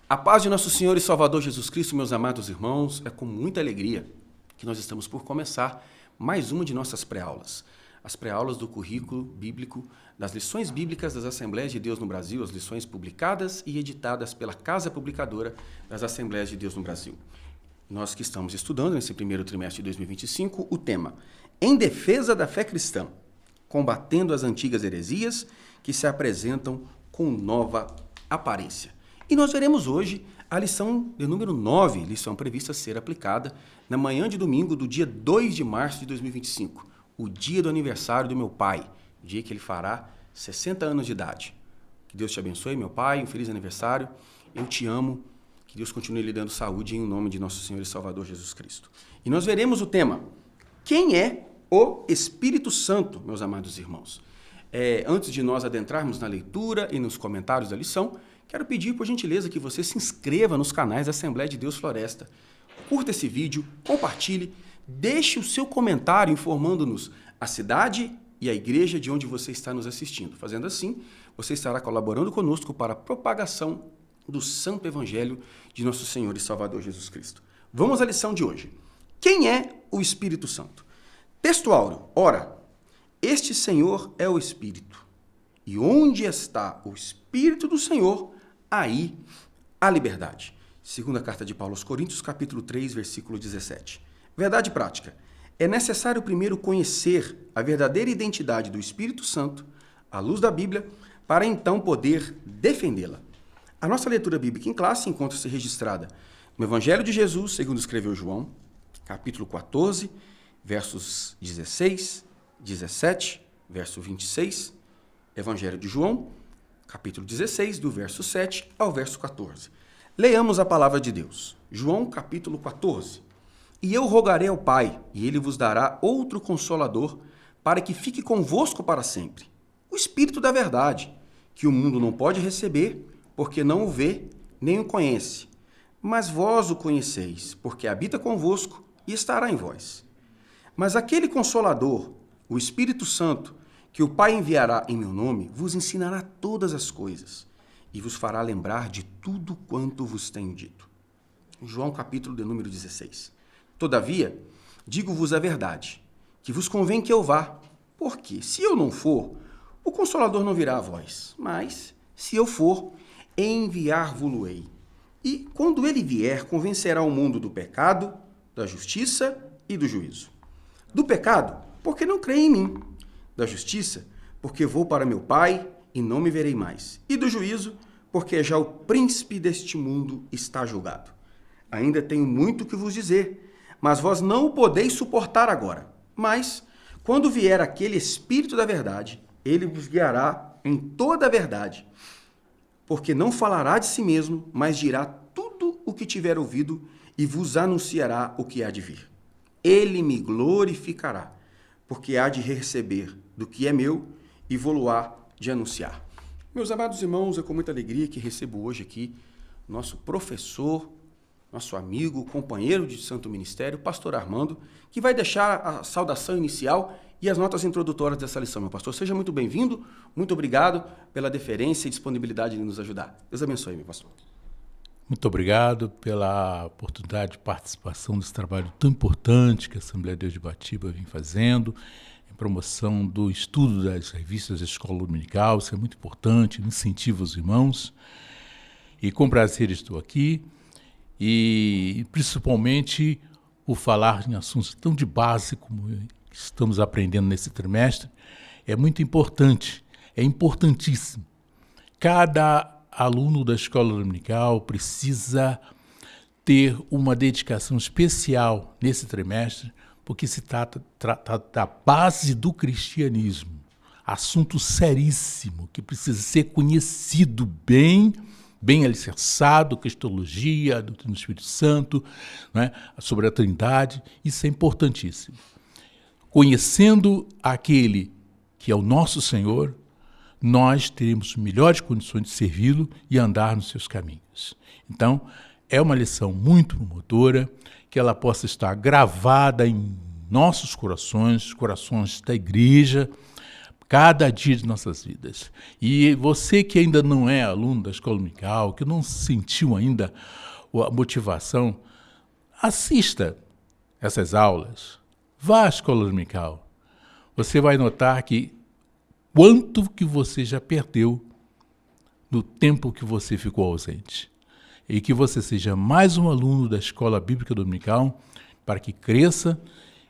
A paz de nosso Senhor e Salvador Jesus Cristo, meus amados irmãos, é com muita alegria que nós estamos por começar mais uma de nossas pré-aulas. As pré-aulas do currículo bíblico, das lições bíblicas das Assembleias de Deus no Brasil, as lições publicadas e editadas pela Casa Publicadora das Assembleias de Deus no Brasil. Nós que estamos estudando nesse primeiro trimestre de 2025 o tema Em Defesa da Fé Cristã, combatendo as antigas heresias que se apresentam com nova aparência. E nós veremos hoje a lição de número 9, lição prevista a ser aplicada na manhã de domingo do dia 2 de março de 2025, o dia do aniversário do meu pai, o dia que ele fará 60 anos de idade. Que Deus te abençoe, meu pai, um feliz aniversário, eu te amo, que Deus continue lhe dando saúde em nome de nosso Senhor e Salvador Jesus Cristo. E nós veremos o tema, quem é o Espírito Santo, meus amados irmãos? Antes de nós adentrarmos na leitura e nos comentários da lição, quero pedir, por gentileza, que você se inscreva nos canais da Assembleia de Deus Floresta. Curta esse vídeo, compartilhe, deixe o seu comentário informando-nos a cidade e a igreja de onde você está nos assistindo. Fazendo assim, você estará colaborando conosco para a propagação do Santo Evangelho de nosso Senhor e Salvador Jesus Cristo. Vamos à lição de hoje. Quem é o Espírito Santo? Texto áureo. Ora, este Senhor é o Espírito. E onde está o Espírito do Senhor, aí a liberdade. Segunda carta de Paulo aos Coríntios, capítulo 3, versículo 17. Verdade prática. É necessário primeiro conhecer a verdadeira identidade do Espírito Santo, à luz da Bíblia, para então poder defendê-la. A nossa leitura bíblica em classe encontra-se registrada no Evangelho de Jesus, segundo escreveu João, capítulo 14, versos 16, 17, verso 26, Evangelho de João, capítulo 16, do verso 7 ao verso 14. Leamos a palavra de Deus. João, capítulo 14. E eu rogarei ao Pai, e ele vos dará outro Consolador, para que fique convosco para sempre. O Espírito da verdade, que o mundo não pode receber, porque não o vê, nem o conhece. Mas vós o conheceis, porque habita convosco e estará em vós. Mas aquele Consolador, o Espírito Santo, que o Pai enviará em meu nome, vos ensinará todas as coisas e vos fará lembrar de tudo quanto vos tenho dito. João capítulo de número 16. Todavia, digo-vos a verdade, que vos convém que eu vá, porque se eu não for, o Consolador não virá a vós, mas se eu for, enviar-vos-ei. E quando ele vier, convencerá o mundo do pecado, da justiça e do juízo. Do pecado, porque não creem em mim. Da justiça, porque vou para meu Pai e não me verei mais. E do juízo, porque já o príncipe deste mundo está julgado. Ainda tenho muito que vos dizer, mas vós não o podeis suportar agora. Mas, quando vier aquele Espírito da verdade, ele vos guiará em toda a verdade, porque não falará de si mesmo, mas dirá tudo o que tiver ouvido e vos anunciará o que há de vir. Ele me glorificará, porque há de receber do que é meu e vou-lo-á de anunciar. Meus amados irmãos, é com muita alegria que recebo hoje aqui nosso professor, nosso amigo, companheiro de Santo Ministério, pastor Armando, que vai deixar a saudação inicial e as notas introdutórias dessa lição. Meu pastor, seja muito bem-vindo, muito obrigado pela deferência e disponibilidade de nos ajudar. Deus abençoe, meu pastor. Muito obrigado pela oportunidade de participação desse trabalho tão importante que a Assembleia de Deus de Batiba vem fazendo, em promoção do estudo das revistas da Escola Dominical, isso é muito importante, incentiva os irmãos. E com prazer estou aqui, e principalmente o falar em assuntos tão de base como estamos aprendendo nesse trimestre, é muito importante, é importantíssimo. Cada aluno da escola dominical precisa ter uma dedicação especial nesse trimestre, porque se trata da base do cristianismo, assunto seríssimo, que precisa ser conhecido bem alicerçado, cristologia, a doutrina do Espírito Santo, né, sobre a Trindade, isso é importantíssimo. Conhecendo aquele que é o nosso Senhor, nós teremos melhores condições de servi-lo e andar nos seus caminhos. Então, é uma lição muito promotora, que ela possa estar gravada em nossos corações, os corações da igreja, cada dia de nossas vidas. E você que ainda não é aluno da escola dominical, que não sentiu ainda a motivação, assista essas aulas, vá à escola dominical. Você vai notar que quanto que você já perdeu no tempo que você ficou ausente. E que você seja mais um aluno da Escola Bíblica Dominical, para que cresça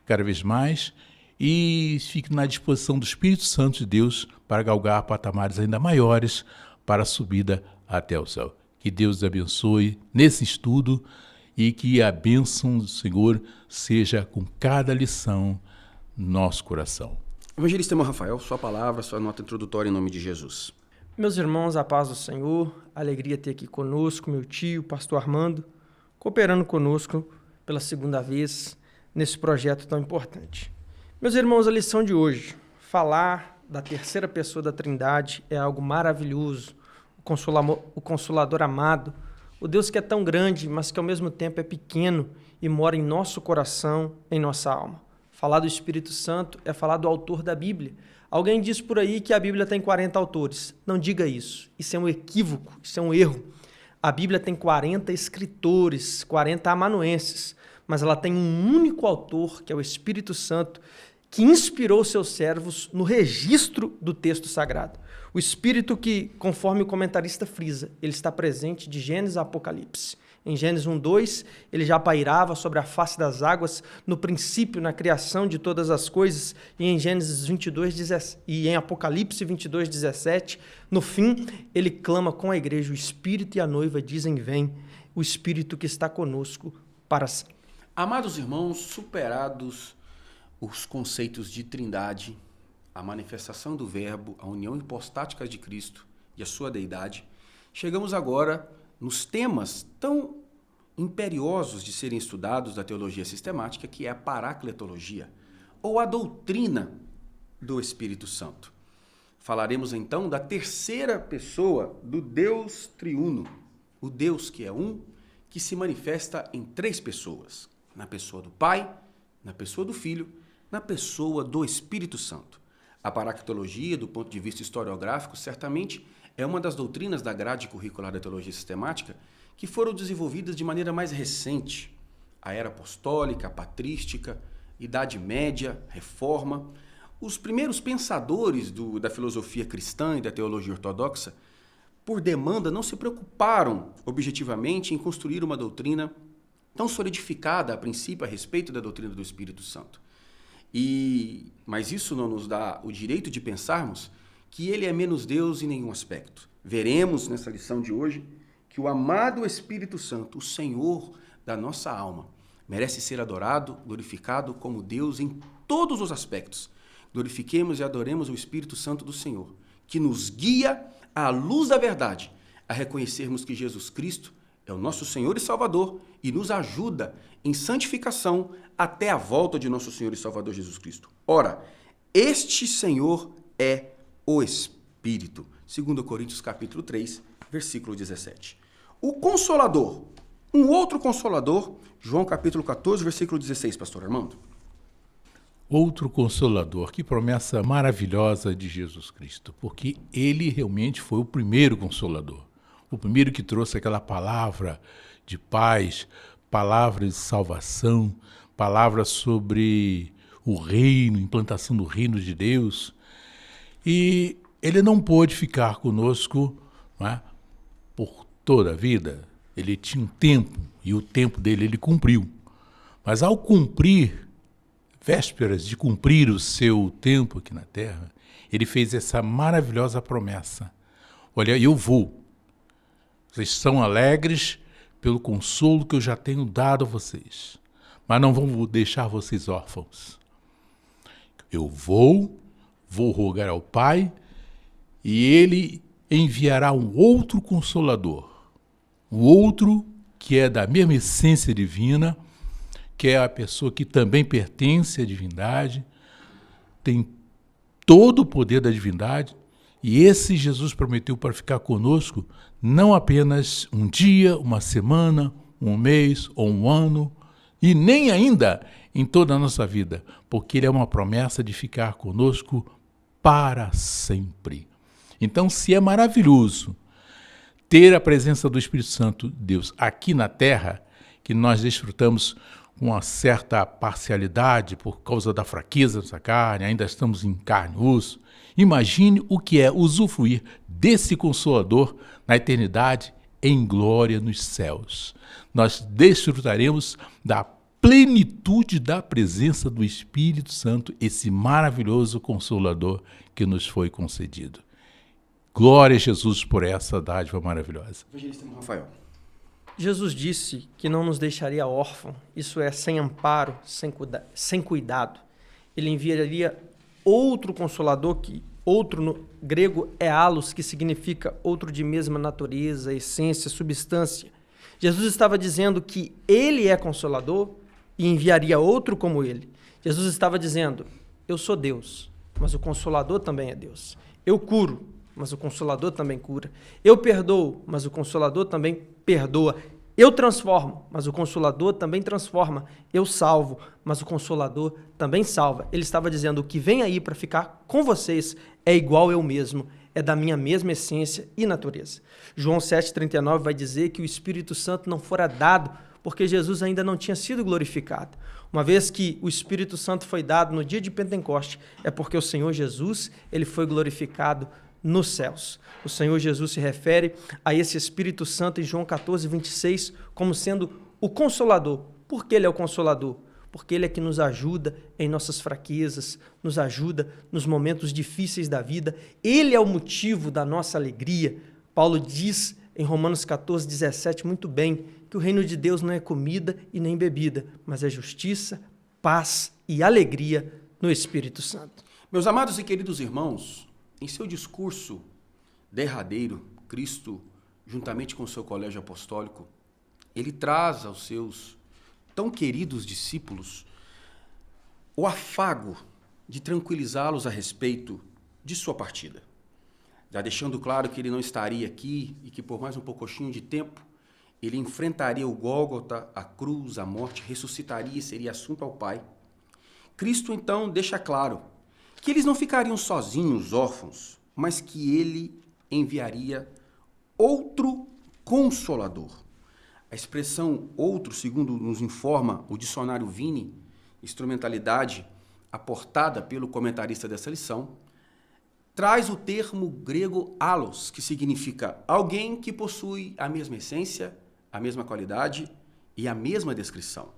cada vez mais e fique na disposição do Espírito Santo de Deus para galgar patamares ainda maiores para a subida até o céu. Que Deus abençoe nesse estudo e que a bênção do Senhor seja com cada lição no nosso coração. Evangelista irmão Rafael, sua palavra, sua nota introdutória em nome de Jesus. Meus irmãos, a paz do Senhor, alegria ter aqui conosco meu tio, pastor Armando, cooperando conosco pela segunda vez nesse projeto tão importante. Meus irmãos, a lição de hoje, falar da terceira pessoa da Trindade é algo maravilhoso, o Consolador amado, o Deus que é tão grande, mas que ao mesmo tempo é pequeno e mora em nosso coração, em nossa alma. Falar do Espírito Santo é falar do autor da Bíblia. Alguém diz por aí que a Bíblia tem 40 autores. Não diga isso. Isso é um equívoco, isso é um erro. A Bíblia tem 40 escritores, 40 amanuenses, mas ela tem um único autor, que é o Espírito Santo, que inspirou seus servos no registro do texto sagrado. O Espírito que, conforme o comentarista frisa, ele está presente de Gênesis a Apocalipse. Em Gênesis 1:2, ele já pairava sobre a face das águas no princípio, na criação de todas as coisas, e em Gênesis 22, e em Apocalipse 22:17, no fim, ele clama com a igreja, o Espírito e a noiva dizem, vem, o Espírito que está conosco para sempre. Amados irmãos, superados os conceitos de trindade, a manifestação do verbo, a união hipostática de Cristo e a sua deidade, chegamos agora nos temas tão imperiosos de serem estudados da teologia sistemática, que é a paracletologia, ou a doutrina do Espírito Santo. Falaremos então da terceira pessoa do Deus triuno, o Deus que é um, que se manifesta em três pessoas, na pessoa do Pai, na pessoa do Filho, na pessoa do Espírito Santo. A paracletologia, do ponto de vista historiográfico, certamente é uma das doutrinas da grade curricular da teologia sistemática que foram desenvolvidas de maneira mais recente. A era apostólica, a patrística, Idade Média, Reforma. Os primeiros pensadores da filosofia cristã e da teologia ortodoxa, por demanda, não se preocuparam objetivamente em construir uma doutrina tão solidificada a princípio a respeito da doutrina do Espírito Santo. Mas isso não nos dá o direito de pensarmos que ele é menos Deus em nenhum aspecto. Veremos nessa lição de hoje que o amado Espírito Santo, o Senhor da nossa alma, merece ser adorado, glorificado como Deus em todos os aspectos. Glorifiquemos e adoremos o Espírito Santo do Senhor, que nos guia à luz da verdade, a reconhecermos que Jesus Cristo é o nosso Senhor e Salvador e nos ajuda em santificação até a volta de nosso Senhor e Salvador Jesus Cristo. Ora, este Senhor é o Espírito. 2 Coríntios capítulo 3, versículo 17. O Consolador, um outro Consolador, João capítulo 14, versículo 16, pastor Armando. Outro Consolador, que promessa maravilhosa de Jesus Cristo, porque ele realmente foi o primeiro Consolador. O primeiro que trouxe aquela palavra de paz, palavra de salvação, palavra sobre o reino, implantação do reino de Deus. E ele não pôde ficar conosco, não é, por toda a vida. Ele tinha um tempo, e o tempo dele ele cumpriu. Mas ao cumprir, vésperas de cumprir o seu tempo aqui na terra, ele fez essa maravilhosa promessa. Olha, eu vou. Vocês são alegres pelo consolo que eu já tenho dado a vocês, mas não vou deixar vocês órfãos. Eu vou rogar ao Pai e Ele enviará um outro Consolador, o outro que é da mesma essência divina, que é a pessoa que também pertence à divindade, tem todo o poder da divindade, e esse Jesus prometeu para ficar conosco não apenas um dia, uma semana, um mês ou um ano, e nem ainda em toda a nossa vida, porque ele é uma promessa de ficar conosco para sempre. Então, se é maravilhoso ter a presença do Espírito Santo de Deus aqui na Terra, que nós desfrutamos com uma certa parcialidade por causa da fraqueza da nossa carne, ainda estamos em carne e osso, imagine o que é usufruir desse Consolador na eternidade em glória nos céus. Nós desfrutaremos da plenitude da presença do Espírito Santo, esse maravilhoso Consolador que nos foi concedido. Glória a Jesus por essa dádiva maravilhosa. Evangelista Rafael. Jesus disse que não nos deixaria órfãos, isso é, sem amparo, sem cuidado. Ele enviaria outro Consolador, que outro no grego é halos, que significa outro de mesma natureza, essência, substância. Jesus estava dizendo que ele é Consolador e enviaria outro como ele. Jesus estava dizendo, eu sou Deus, mas o Consolador também é Deus. Eu curo, mas o Consolador também cura. Eu perdoo, mas o Consolador também perdoa. Eu transformo, mas o Consolador também transforma. Eu salvo, mas o Consolador também salva. Ele estava dizendo, o que vem aí para ficar com vocês é igual eu mesmo, é da minha mesma essência e natureza. João 7,39 vai dizer que o Espírito Santo não fora dado porque Jesus ainda não tinha sido glorificado. Uma vez que o Espírito Santo foi dado no dia de Pentecoste, é porque o Senhor Jesus, ele foi glorificado nos céus. O Senhor Jesus se refere a esse Espírito Santo em João 14:26 como sendo o Consolador. Por que ele é o Consolador? Porque ele é que nos ajuda em nossas fraquezas, nos ajuda nos momentos difíceis da vida. Ele é o motivo da nossa alegria. Paulo diz em Romanos 14:17 muito bem que o reino de Deus não é comida e nem bebida, mas é justiça, paz e alegria no Espírito Santo. Meus amados e queridos irmãos, em seu discurso derradeiro, Cristo, juntamente com o seu colégio apostólico, ele traz aos seus tão queridos discípulos o afago de tranquilizá-los a respeito de sua partida. Já deixando claro que ele não estaria aqui e que por mais um pouquinho de tempo ele enfrentaria o Gólgota, a cruz, a morte, ressuscitaria e seria assunto ao Pai. Cristo então deixa claro que eles não ficariam sozinhos, órfãos, mas que ele enviaria outro Consolador. A expressão outro, segundo nos informa o dicionário Vini, instrumentalidade aportada pelo comentarista dessa lição, traz o termo grego halos, que significa alguém que possui a mesma essência, a mesma qualidade e a mesma descrição.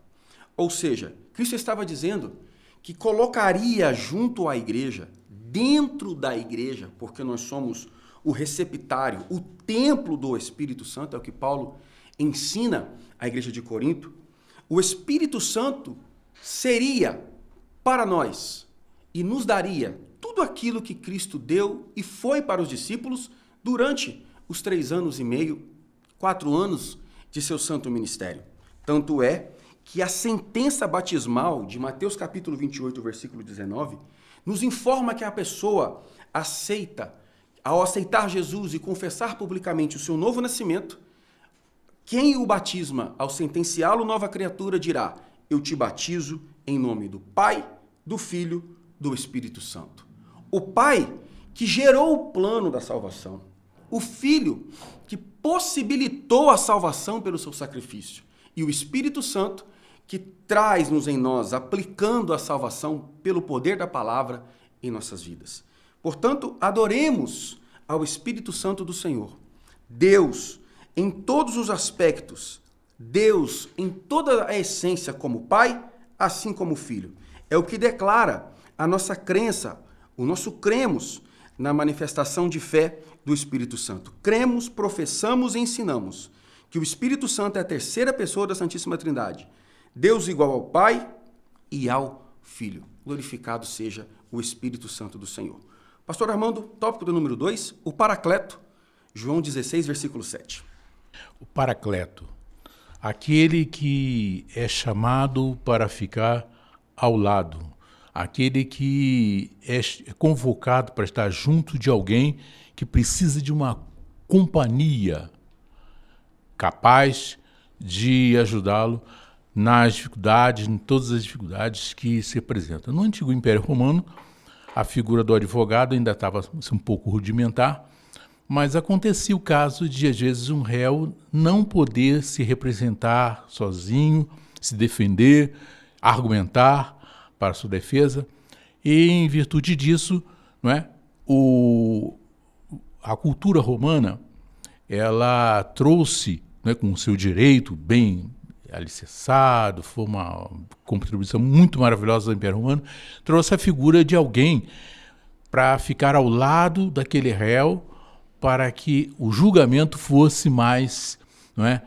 Ou seja, Cristo estava dizendo que colocaria junto à igreja, dentro da igreja, porque nós somos o receptário, o templo do Espírito Santo, é o que Paulo ensina à igreja de Corinto, o Espírito Santo seria para nós e nos daria tudo aquilo que Cristo deu e foi para os discípulos durante os 3 anos e meio, 4 anos de seu santo ministério. Tanto é que a sentença batismal de Mateus capítulo 28, versículo 19, nos informa que a pessoa aceita, ao aceitar Jesus e confessar publicamente o seu novo nascimento, quem o batisma, ao sentenciá-lo nova criatura, dirá, eu te batizo em nome do Pai, do Filho, do Espírito Santo. O Pai que gerou o plano da salvação, o Filho que possibilitou a salvação pelo seu sacrifício e o Espírito Santo que traz-nos em nós, aplicando a salvação pelo poder da palavra em nossas vidas. Portanto, adoremos ao Espírito Santo do Senhor. Deus, em todos os aspectos, Deus, em toda a essência como Pai, assim como Filho. É o que declara a nossa crença, o nosso cremos na manifestação de fé do Espírito Santo. Cremos, professamos e ensinamos que o Espírito Santo é a terceira pessoa da Santíssima Trindade. Deus igual ao Pai e ao Filho. Glorificado seja o Espírito Santo do Senhor. Pastor Armando, tópico do número 2, o Paracleto, João 16, versículo 7. O Paracleto, aquele que é chamado para ficar ao lado, aquele que é convocado para estar junto de alguém que precisa de uma companhia capaz de ajudá-lo nas dificuldades, em todas as dificuldades que se apresentam. No antigo Império Romano, A figura do advogado ainda estava um pouco rudimentar, mas acontecia o caso de, às vezes, um réu não poder se representar sozinho, se defender, argumentar para sua defesa, e, em virtude disso, não é, a cultura romana ela trouxe, né, com o seu direito bem alicerçado, foi uma contribuição muito maravilhosa do Império Romano, trouxe a figura de alguém para ficar ao lado daquele réu, para que o julgamento fosse mais, não é,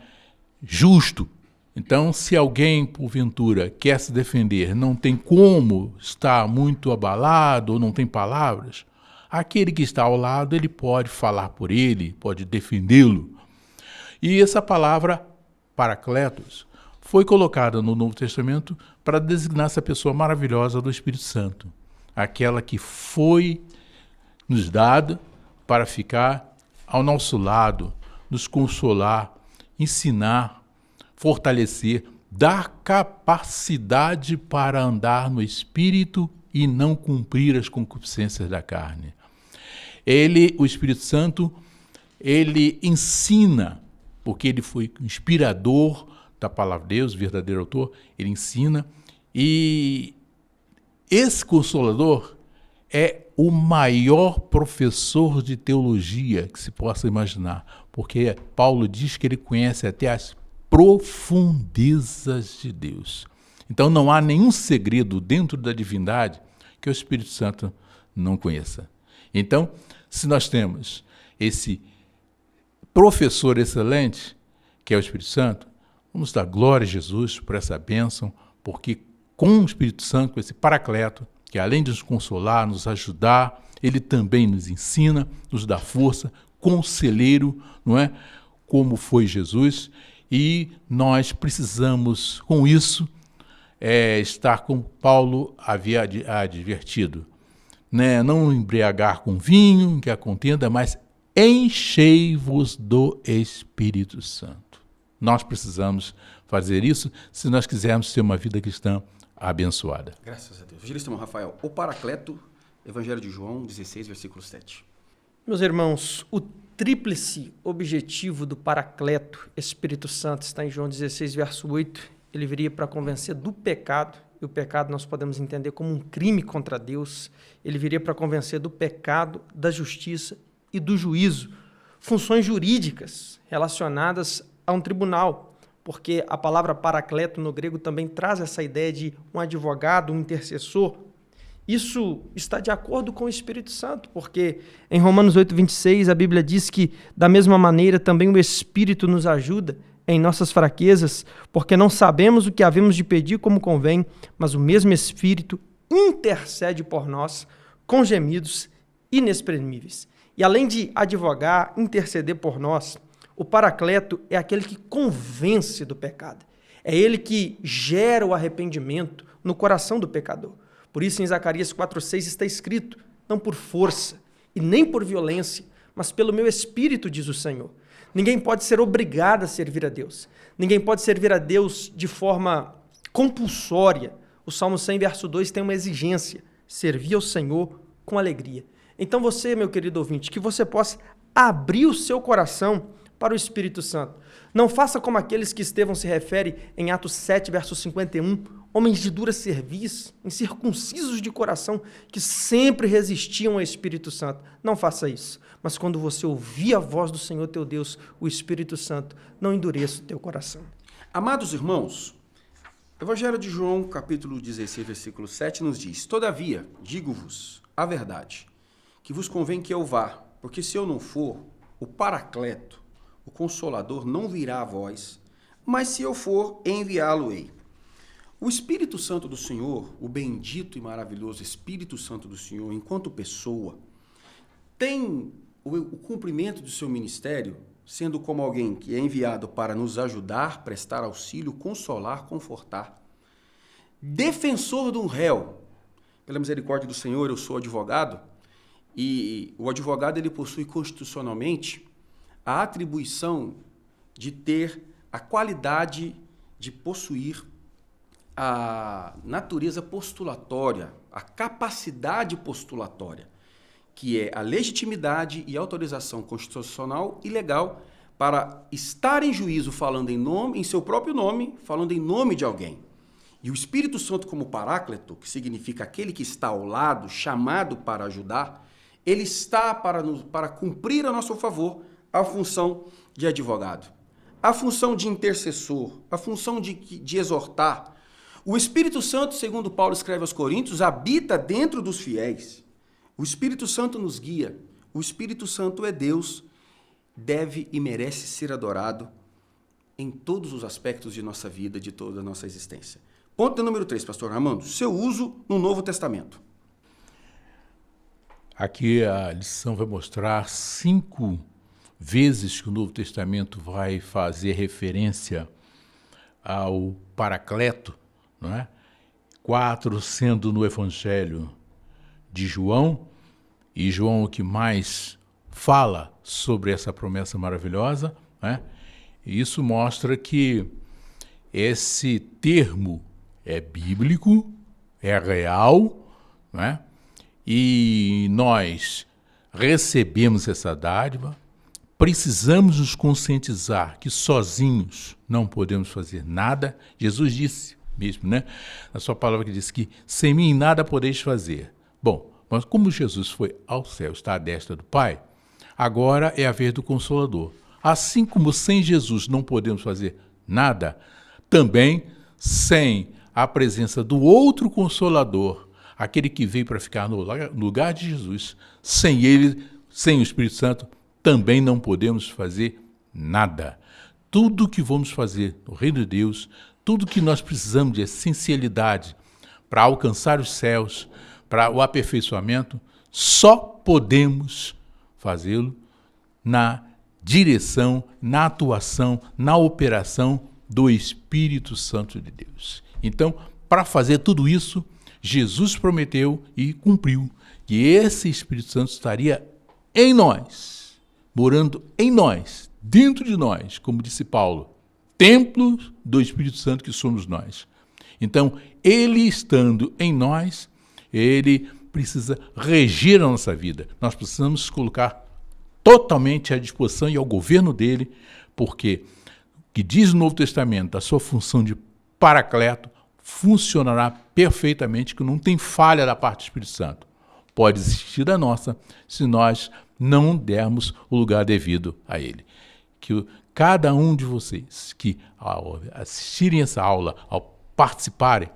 justo. Então, se alguém, porventura, quer se defender, não tem como, está muito abalado ou não tem palavras, aquele que está ao lado, ele pode falar por ele, pode defendê-lo. E essa palavra, Paracletos, foi colocada no Novo Testamento para designar essa pessoa maravilhosa do Espírito Santo, aquela que foi nos dada para ficar ao nosso lado, nos consolar, ensinar, fortalecer, dar capacidade para andar no Espírito e não cumprir as concupiscências da carne. O Espírito Santo, ele ensina, porque ele foi inspirador da palavra de Deus, verdadeiro autor, ele ensina, e esse Consolador é o maior professor de teologia que se possa imaginar, porque Paulo diz que ele conhece até as profundezas de Deus. Então não há nenhum segredo dentro da divindade que o Espírito Santo não conheça. Então, se nós temos esse professor excelente, que é o Espírito Santo, vamos dar glória a Jesus por essa bênção, porque com o Espírito Santo, com esse Paracleto, que além de nos consolar, nos ajudar, ele também nos ensina, nos dá força, conselheiro, não é? Como foi Jesus, e nós precisamos, com isso, estar como Paulo havia advertido, né? Não embriagar com vinho, que a contenda, mas enchei-vos do Espírito Santo. Nós precisamos fazer isso se nós quisermos ter uma vida cristã abençoada. Graças a Deus. Evangelista Rafael, o Paracleto, Evangelho de João 16, versículo 7. Meus irmãos, o tríplice objetivo do Paracleto, Espírito Santo, está em João 16, verso 8. Ele viria para convencer do pecado, e o pecado nós podemos entender como um crime contra Deus. Ele viria para convencer do pecado, da justiça e do juízo. Funções jurídicas relacionadas a um tribunal, porque a palavra paracleto no grego também traz essa ideia de um advogado, um intercessor. Isso está de acordo com o Espírito Santo, porque em Romanos 8, 26, a Bíblia diz que, da mesma maneira, também o Espírito nos ajuda em nossas fraquezas, porque não sabemos o que havemos de pedir como convém, mas o mesmo Espírito intercede por nós com gemidos inexprimíveis. E além de advogar, interceder por nós, o Paracleto é aquele que convence do pecado. É ele que gera o arrependimento no coração do pecador. Por isso, em Zacarias 4,6 está escrito: não por força e nem por violência, mas pelo meu Espírito, diz o Senhor. Ninguém pode ser obrigado a servir a Deus. Ninguém pode servir a Deus de forma compulsória. O Salmo 100, verso 2 tem uma exigência: servir ao Senhor com alegria. Então você, meu querido ouvinte, que você possa abrir o seu coração para o Espírito Santo. Não faça como aqueles que Estevão se refere em Atos 7, verso 51, homens de dura cerviz, incircuncisos de coração, que sempre resistiam ao Espírito Santo. Não faça isso. Mas quando você ouvir a voz do Senhor teu Deus, o Espírito Santo, não endureça o teu coração. Amados irmãos, Evangelho de João, capítulo 16, versículo 7, nos diz: todavia, digo-vos a verdade, que vos convém que eu vá, porque se eu não for, o Paracleto, o Consolador, não virá a vós, mas se eu for, enviá-lo-ei. O Espírito Santo do Senhor, o bendito e maravilhoso Espírito Santo do Senhor, enquanto pessoa, tem o cumprimento do seu ministério, sendo como alguém que é enviado para nos ajudar, prestar auxílio, consolar, confortar. Defensor de um réu. Pela misericórdia do Senhor, eu sou advogado, e o advogado ele possui constitucionalmente a atribuição de ter a qualidade de possuir a natureza postulatória, a capacidade postulatória, que é a legitimidade e autorização constitucional e legal para estar em juízo falando em seu próprio nome, falando em nome de alguém. E o Espírito Santo como paráclito, que significa aquele que está ao lado, chamado para ajudar, ele está para cumprir a nosso favor a função de advogado, a função de intercessor, a função de exortar. O Espírito Santo, segundo Paulo escreve aos Coríntios, habita dentro dos fiéis. O Espírito Santo nos guia. O Espírito Santo é Deus, deve e merece ser adorado em todos os aspectos de nossa vida, de toda a nossa existência. Ponto número 3, pastor Armando, seu uso no Novo Testamento. Aqui a lição vai mostrar 5 vezes que o Novo Testamento vai fazer referência ao Paracleto, não é? 4 sendo no Evangelho de João, e João é o que mais fala sobre essa promessa maravilhosa, né? E isso mostra que esse termo é bíblico, é real, né? E nós recebemos essa dádiva, precisamos nos conscientizar que sozinhos não podemos fazer nada. Jesus disse mesmo, né? Na sua palavra que diz que sem mim nada podeis fazer. Bom, mas como Jesus foi ao céu, está à destra do Pai, agora é a vez do Consolador. Assim como sem Jesus não podemos fazer nada, também sem a presença do outro Consolador, aquele que veio para ficar no lugar de Jesus, sem ele, sem o Espírito Santo, também não podemos fazer nada. Tudo que vamos fazer no reino de Deus, tudo que nós precisamos de essencialidade para alcançar os céus, para o aperfeiçoamento, só podemos fazê-lo na direção, na atuação, na operação do Espírito Santo de Deus. Então, para fazer tudo isso, Jesus prometeu e cumpriu que esse Espírito Santo estaria em nós, morando em nós, dentro de nós, como disse Paulo, templo do Espírito Santo que somos nós. Então, ele estando em nós, ele precisa reger a nossa vida. Nós precisamos colocar totalmente à disposição e ao governo dele, porque o que diz o Novo Testamento, a sua função de paracleto, funcionará perfeitamente, que não tem falha da parte do Espírito Santo. Pode existir da nossa, se nós não dermos o lugar devido a ele. Que cada um de vocês que, ao assistirem essa aula, ao participarem,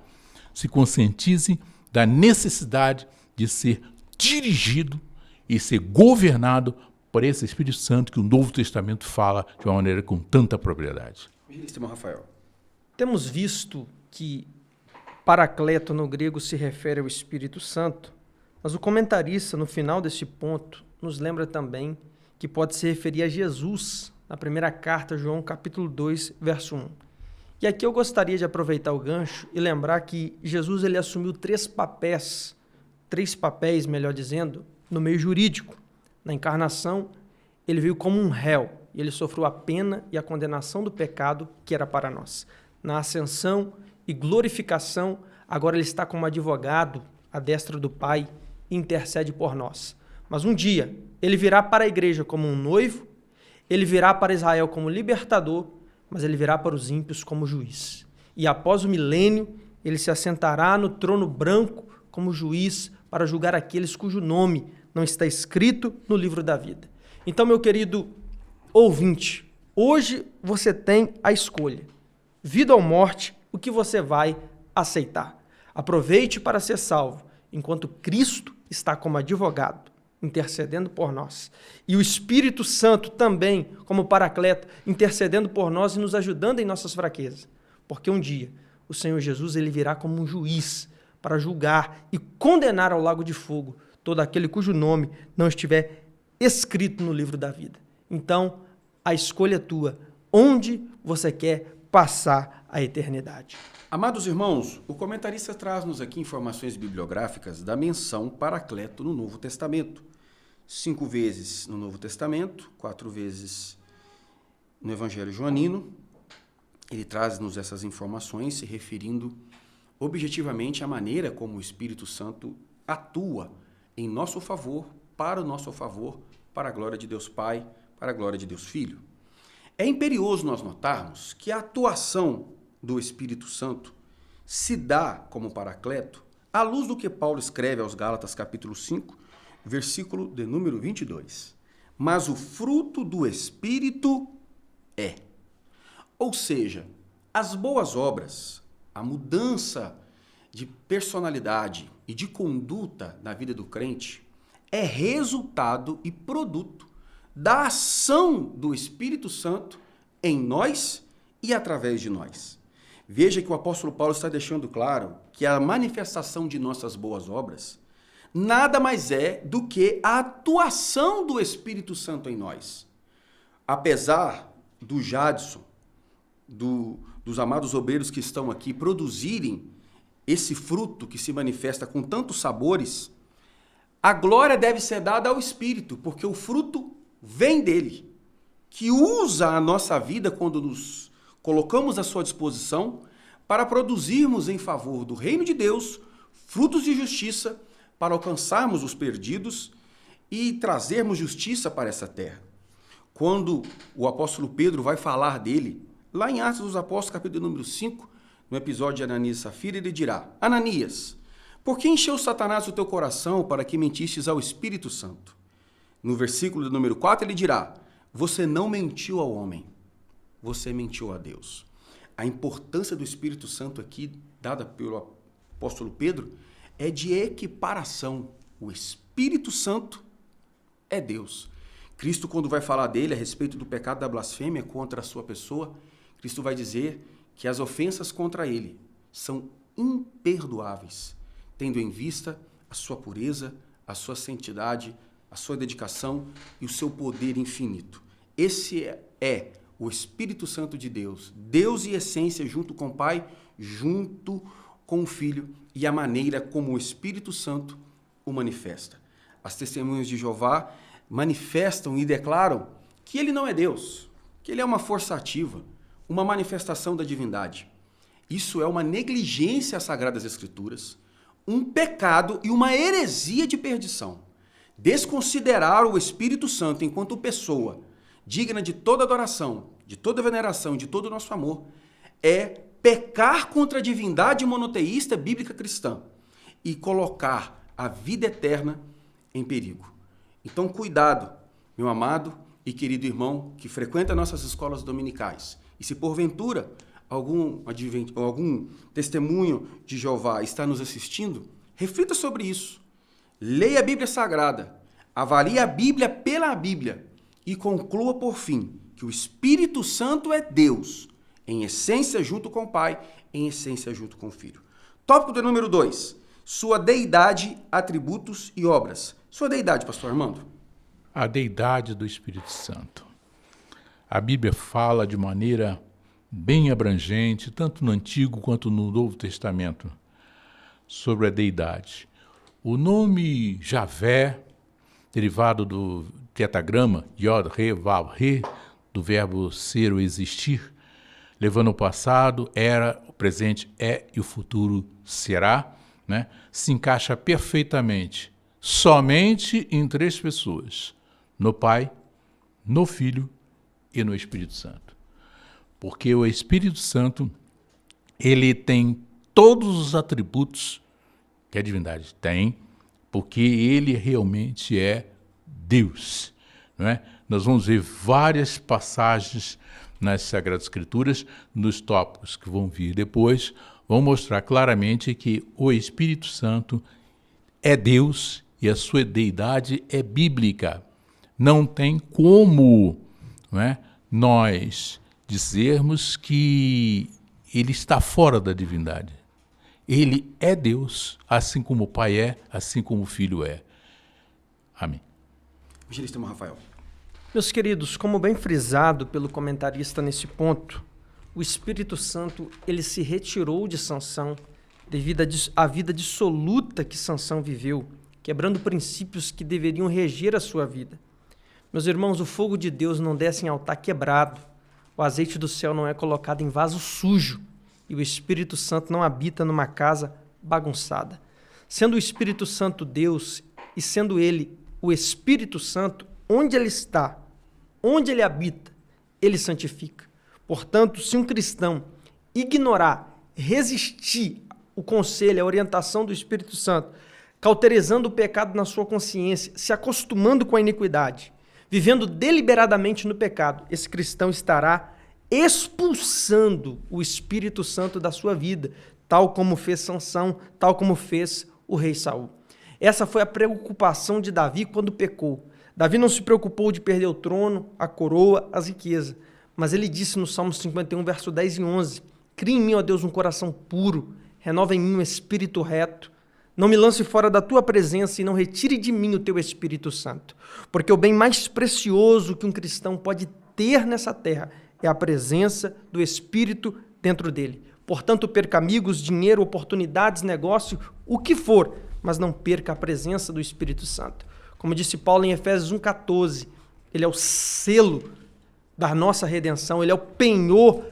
se conscientizem da necessidade de ser dirigido e ser governado por esse Espírito Santo que o Novo Testamento fala de uma maneira com tanta propriedade. Irmão Rafael. Temos visto que Paracleto no grego se refere ao Espírito Santo, mas o comentarista, no final desse ponto, nos lembra também que pode se referir a Jesus, na primeira carta, João, capítulo 2, verso 1. E aqui eu gostaria de aproveitar o gancho e lembrar que Jesus ele assumiu 3 papéis, melhor dizendo, no meio jurídico. Na encarnação, ele veio como um réu, e ele sofreu a pena e a condenação do pecado que era para nós. Na ascensão e glorificação, agora ele está como advogado à destra do Pai e intercede por nós. Mas um dia, ele virá para a igreja como um noivo, ele virá para Israel como libertador, mas ele virá para os ímpios como juiz. E após o milênio, ele se assentará no trono branco como juiz para julgar aqueles cujo nome não está escrito no livro da vida. Então, meu querido ouvinte, hoje você tem a escolha. Vida ou morte, o que você vai aceitar? Aproveite para ser salvo, enquanto Cristo está como advogado, intercedendo por nós. E o Espírito Santo também, como paracleto, intercedendo por nós e nos ajudando em nossas fraquezas. Porque um dia, o Senhor Jesus ele virá como um juiz para julgar e condenar ao lago de fogo todo aquele cujo nome não estiver escrito no livro da vida. Então, a escolha é tua. Onde você quer passar a eternidade? Amados irmãos, o comentarista traz-nos aqui informações bibliográficas da menção Paracleto no Novo Testamento. 5 vezes no Novo Testamento, 4 vezes no Evangelho Joanino. Ele traz-nos essas informações se referindo objetivamente a maneira como o Espírito Santo atua em nosso favor, para o nosso favor, para a glória de Deus Pai, para a glória de Deus Filho. É imperioso nós notarmos que a atuação do Espírito Santo se dá como paracleto à luz do que Paulo escreve aos Gálatas capítulo 5, versículo de número 22. Mas o fruto do Espírito é. Ou seja, as boas obras, a mudança de personalidade e de conduta na vida do crente é resultado e produto da ação do Espírito Santo em nós e através de nós. Veja que o apóstolo Paulo está deixando claro que a manifestação de nossas boas obras nada mais é do que a atuação do Espírito Santo em nós. Apesar do Jadson, dos amados obreiros que estão aqui produzirem esse fruto que se manifesta com tantos sabores, a glória deve ser dada ao Espírito, porque o fruto vem dele, que usa a nossa vida quando nos colocamos à sua disposição para produzirmos em favor do reino de Deus frutos de justiça, para alcançarmos os perdidos e trazermos justiça para essa terra. Quando o apóstolo Pedro vai falar dele, lá em Atos dos Apóstolos, capítulo número 5, no episódio de Ananias e Safira, ele dirá: Ananias, por que encheu Satanás o teu coração para que mentistes ao Espírito Santo? No versículo número 4, ele dirá: você não mentiu ao homem, você mentiu a Deus. A importância do Espírito Santo aqui, dada pelo apóstolo Pedro, é de equiparação. O Espírito Santo é Deus. Cristo, quando vai falar dele a respeito do pecado da blasfêmia contra a sua pessoa, Cristo vai dizer que as ofensas contra ele são imperdoáveis, tendo em vista a sua pureza, a sua santidade, a sua dedicação e o seu poder infinito. Esse é o Espírito Santo de Deus, Deus e essência junto com o Pai, junto com o Filho, e a maneira como o Espírito Santo o manifesta. As testemunhas de Jeová manifestam e declaram que ele não é Deus, que ele é uma força ativa, uma manifestação da divindade. Isso é uma negligência às Sagradas Escrituras, um pecado e uma heresia de perdição. Desconsiderar o Espírito Santo enquanto pessoa digna de toda adoração, de toda veneração, de todo o nosso amor, é pecar contra a divindade monoteísta bíblica cristã e colocar a vida eterna em perigo. Então, cuidado, meu amado e querido irmão que frequenta nossas escolas dominicais. E se porventura algum testemunho de Jeová está nos assistindo, reflita sobre isso. Leia a Bíblia Sagrada, avalie a Bíblia pela Bíblia e conclua por fim que o Espírito Santo é Deus, em essência junto com o Pai, em essência junto com o Filho. Tópico do número 2, sua deidade, atributos e obras. Sua deidade, pastor Armando? A deidade do Espírito Santo. A Bíblia fala de maneira bem abrangente, tanto no Antigo quanto no Novo Testamento, sobre a deidade. O nome Javé, derivado do tetragrama Yod, Re, Vav, Re, do verbo ser ou existir, levando o passado, era, o presente é e o futuro será, né? Se encaixa perfeitamente somente em 3 pessoas, no Pai, no Filho e no Espírito Santo. Porque o Espírito Santo, ele tem todos os atributos que a divindade tem, porque ele realmente é Deus, não é? Nós vamos ver várias passagens nas Sagradas Escrituras, nos tópicos que vão vir depois, vão mostrar claramente que o Espírito Santo é Deus e a sua deidade é bíblica. Não tem como, não é, nós dizermos que ele está fora da divindade. Ele é Deus, assim como o Pai é, assim como o Filho é. Amém. Evangelista Rafael. Meus queridos, como bem frisado pelo comentarista nesse ponto, o Espírito Santo ele se retirou de Sansão devido à vida dissoluta que Sansão viveu, quebrando princípios que deveriam reger a sua vida. Meus irmãos, o fogo de Deus não desce em altar quebrado, o azeite do céu não é colocado em vaso sujo, e o Espírito Santo não habita numa casa bagunçada. Sendo o Espírito Santo Deus e sendo ele o Espírito Santo, onde ele está, onde ele habita, ele santifica. Portanto, se um cristão ignorar, resistir o conselho, a orientação do Espírito Santo, cauterizando o pecado na sua consciência, se acostumando com a iniquidade, vivendo deliberadamente no pecado, esse cristão estará expulsando o Espírito Santo da sua vida, tal como fez Sansão, tal como fez o rei Saul. Essa foi a preocupação de Davi quando pecou. Davi não se preocupou de perder o trono, a coroa, as riquezas, mas ele disse no Salmo 51, verso 10 e 11, cria em mim, ó Deus, um coração puro, renova em mim um espírito reto, não me lance fora da tua presença e não retire de mim o teu Espírito Santo, porque o bem mais precioso que um cristão pode ter nessa terra é a presença do Espírito dentro dele. Portanto, perca amigos, dinheiro, oportunidades, negócio, o que for, mas não perca a presença do Espírito Santo. Como disse Paulo em Efésios 1,14, ele é o selo da nossa redenção, ele é o penhor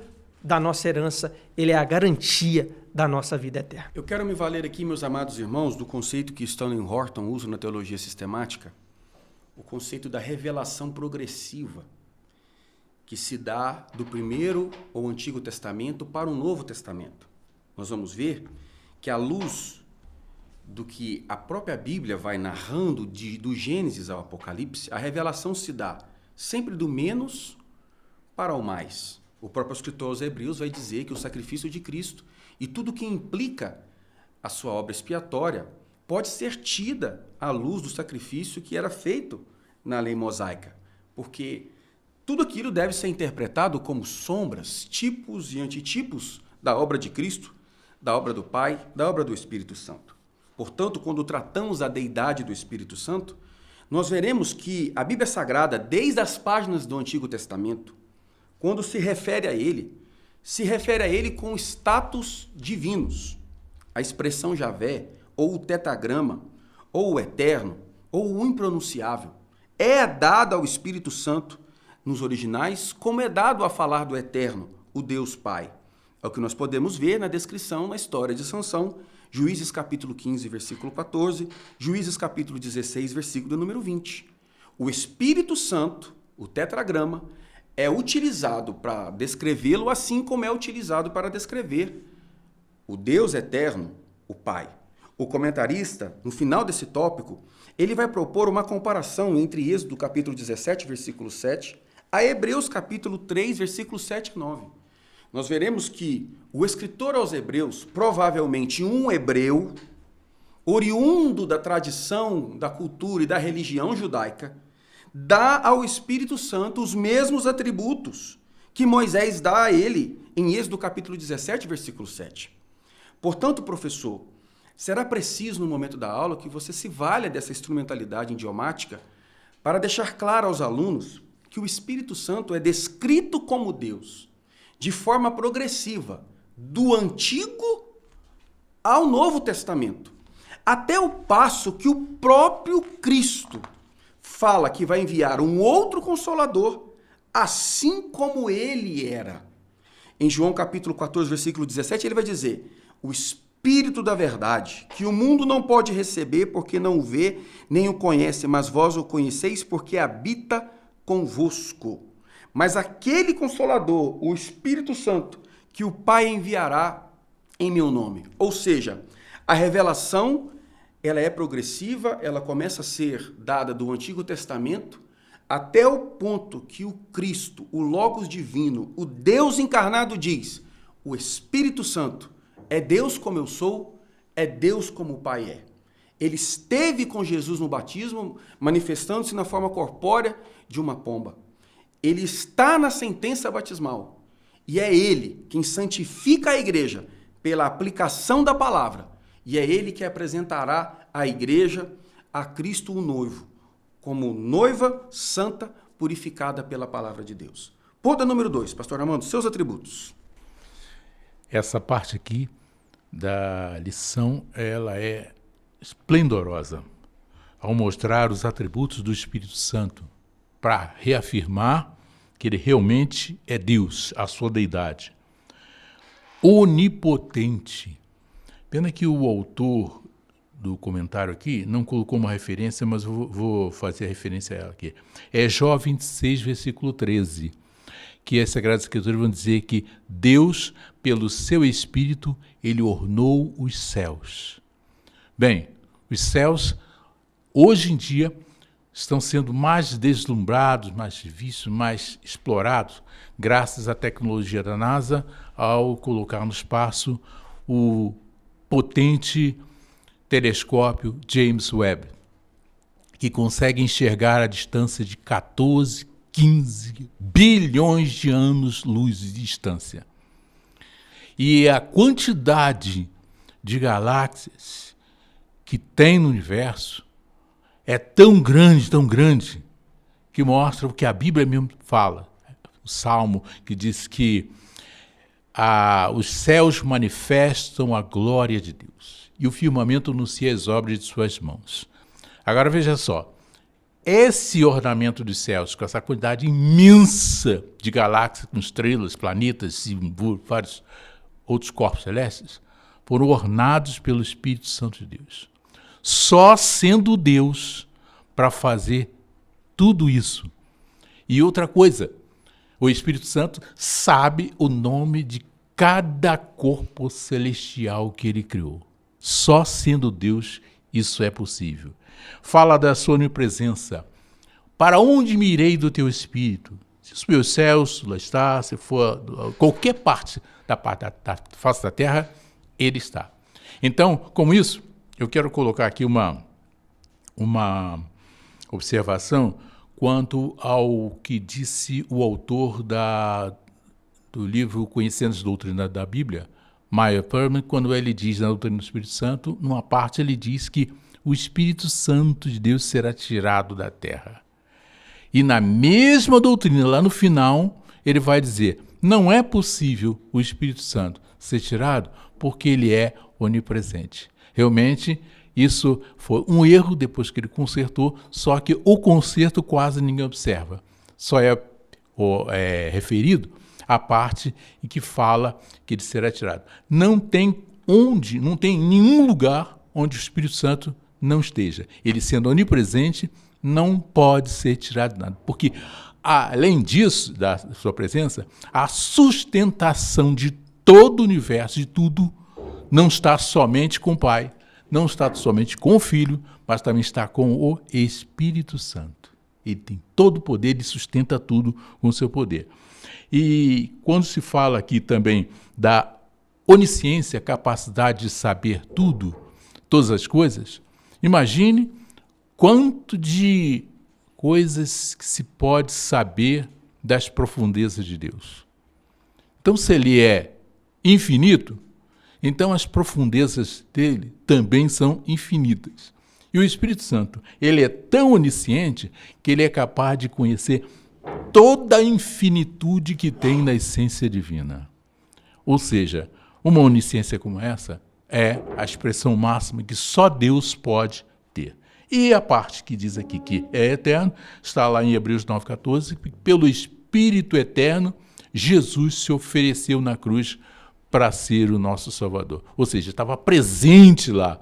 da nossa herança, ele é a garantia da nossa vida eterna. Eu quero me valer aqui, meus amados irmãos, do conceito que Stanley Horton usa na teologia sistemática, o conceito da revelação progressiva, que se dá do primeiro ou Antigo Testamento para o Novo Testamento. Nós vamos ver que à luz do que a própria Bíblia vai narrando do Gênesis ao Apocalipse, a revelação se dá sempre do menos para o mais. O próprio escritor aos Hebreus vai dizer que o sacrifício de Cristo e tudo que implica a sua obra expiatória pode ser tida à luz do sacrifício que era feito na lei mosaica, porque tudo aquilo deve ser interpretado como sombras, tipos e antitipos da obra de Cristo, da obra do Pai, da obra do Espírito Santo. Portanto, quando tratamos a deidade do Espírito Santo, nós veremos que a Bíblia Sagrada, desde as páginas do Antigo Testamento, quando se refere a ele com status divinos. A expressão Javé, ou o tetragrama, ou o eterno, ou o impronunciável, é dada ao Espírito Santo nos originais, como é dado a falar do eterno, o Deus Pai. É o que nós podemos ver na descrição, na história de Sansão, Juízes capítulo 15, versículo 14, Juízes capítulo 16, versículo número 20. O Espírito Santo, o tetragrama, é utilizado para descrevê-lo assim como é utilizado para descrever o Deus eterno, o Pai. O comentarista, no final desse tópico, ele vai propor uma comparação entre Êxodo capítulo 17, versículo 7, a Hebreus capítulo 3, versículos 7 e 9. Nós veremos que o escritor aos Hebreus, provavelmente um hebreu, oriundo da tradição, da cultura e da religião judaica, dá ao Espírito Santo os mesmos atributos que Moisés dá a ele em Êxodo capítulo 17, versículo 7. Portanto, professor, será preciso no momento da aula que você se valha dessa instrumentalidade idiomática para deixar claro aos alunos que o Espírito Santo é descrito como Deus de forma progressiva, do Antigo ao Novo Testamento, até o passo que o próprio Cristo fala que vai enviar um outro Consolador, assim como ele era. Em João capítulo 14, versículo 17, ele vai dizer, o Espírito da verdade, que o mundo não pode receber porque não o vê, nem o conhece, mas vós o conheceis porque habita convosco. Mas aquele Consolador, o Espírito Santo, que o Pai enviará em meu nome. Ou seja, a revelação, ela é progressiva, ela começa a ser dada do Antigo Testamento até o ponto que o Cristo, o Logos divino, o Deus encarnado diz, o Espírito Santo é Deus como eu sou, é Deus como o Pai é. Ele esteve com Jesus no batismo, manifestando-se na forma corpórea de uma pomba. Ele está na sentença batismal. E é ele quem santifica a igreja pela aplicação da palavra. E é ele que apresentará a igreja a Cristo o noivo, como noiva santa purificada pela palavra de Deus. Ponto número 2, pastor Armando, seus atributos. Essa parte aqui da lição, ela é esplendorosa ao mostrar os atributos do Espírito Santo para reafirmar que ele realmente é Deus, a sua deidade. onipotente. Pena que o autor do comentário aqui não colocou uma referência, mas eu vou fazer a referência a ela aqui. É Jó 26, versículo 13, que as Sagradas Escrituras vão dizer que Deus, pelo seu Espírito, ele ornou os céus. Bem, os céus, hoje em dia, estão sendo mais deslumbrados, mais vistos, mais explorados, graças à tecnologia da NASA, ao colocar no espaço o potente telescópio James Webb, que consegue enxergar a distância de 14, 15 bilhões de anos-luz de distância. E a quantidade de galáxias que tem no universo é tão grande, que mostra o que a Bíblia mesmo fala. O Salmo que diz que os céus manifestam a glória de Deus e o firmamento anuncia as obras de suas mãos. Agora veja só, esse ornamento dos céus, com essa quantidade imensa de galáxias, com estrelas, planetas e vários outros corpos celestes, foram ornados pelo Espírito Santo de Deus. Só sendo Deus para fazer tudo isso. E outra coisa, o Espírito Santo sabe o nome de cada corpo celestial que ele criou. Só sendo Deus isso é possível. Fala da sua onipresença. Para onde me irei do teu Espírito? Se subir os céus, lá está. Se for qualquer parte da face da terra, ele está. Então, com isso, eu quero colocar aqui uma observação quanto ao que disse o autor do livro Conhecendo a Doutrina da Bíblia, Meyer Perman, quando ele diz na doutrina do Espírito Santo, numa parte ele diz que o Espírito Santo de Deus será tirado da terra. E na mesma doutrina, lá no final, ele vai dizer, não é possível o Espírito Santo ser tirado porque ele é onipresente. Realmente, isso foi um erro depois que ele consertou, só que o conserto quase ninguém observa. Só é referido à parte em que fala que ele será tirado. Não tem nenhum lugar onde o Espírito Santo não esteja. Ele sendo onipresente, não pode ser tirado nada. Porque, além disso, da sua presença, a sustentação de todo o universo, de tudo, não está somente com o Pai, não está somente com o Filho, mas também está com o Espírito Santo. Ele tem todo o poder, ele sustenta tudo com o seu poder. E quando se fala aqui também da onisciência, capacidade de saber tudo, todas as coisas, imagine quanto de coisas que se pode saber das profundezas de Deus. Então, se ele é infinito, então as profundezas dele também são infinitas. E o Espírito Santo, ele é tão onisciente que ele é capaz de conhecer toda a infinitude que tem na essência divina. Ou seja, uma onisciência como essa é a expressão máxima que só Deus pode ter. E a parte que diz aqui que é eterno, está lá em Hebreus 9,14, que pelo Espírito eterno, Jesus se ofereceu na cruz para ser o nosso Salvador. Ou seja, estava presente lá.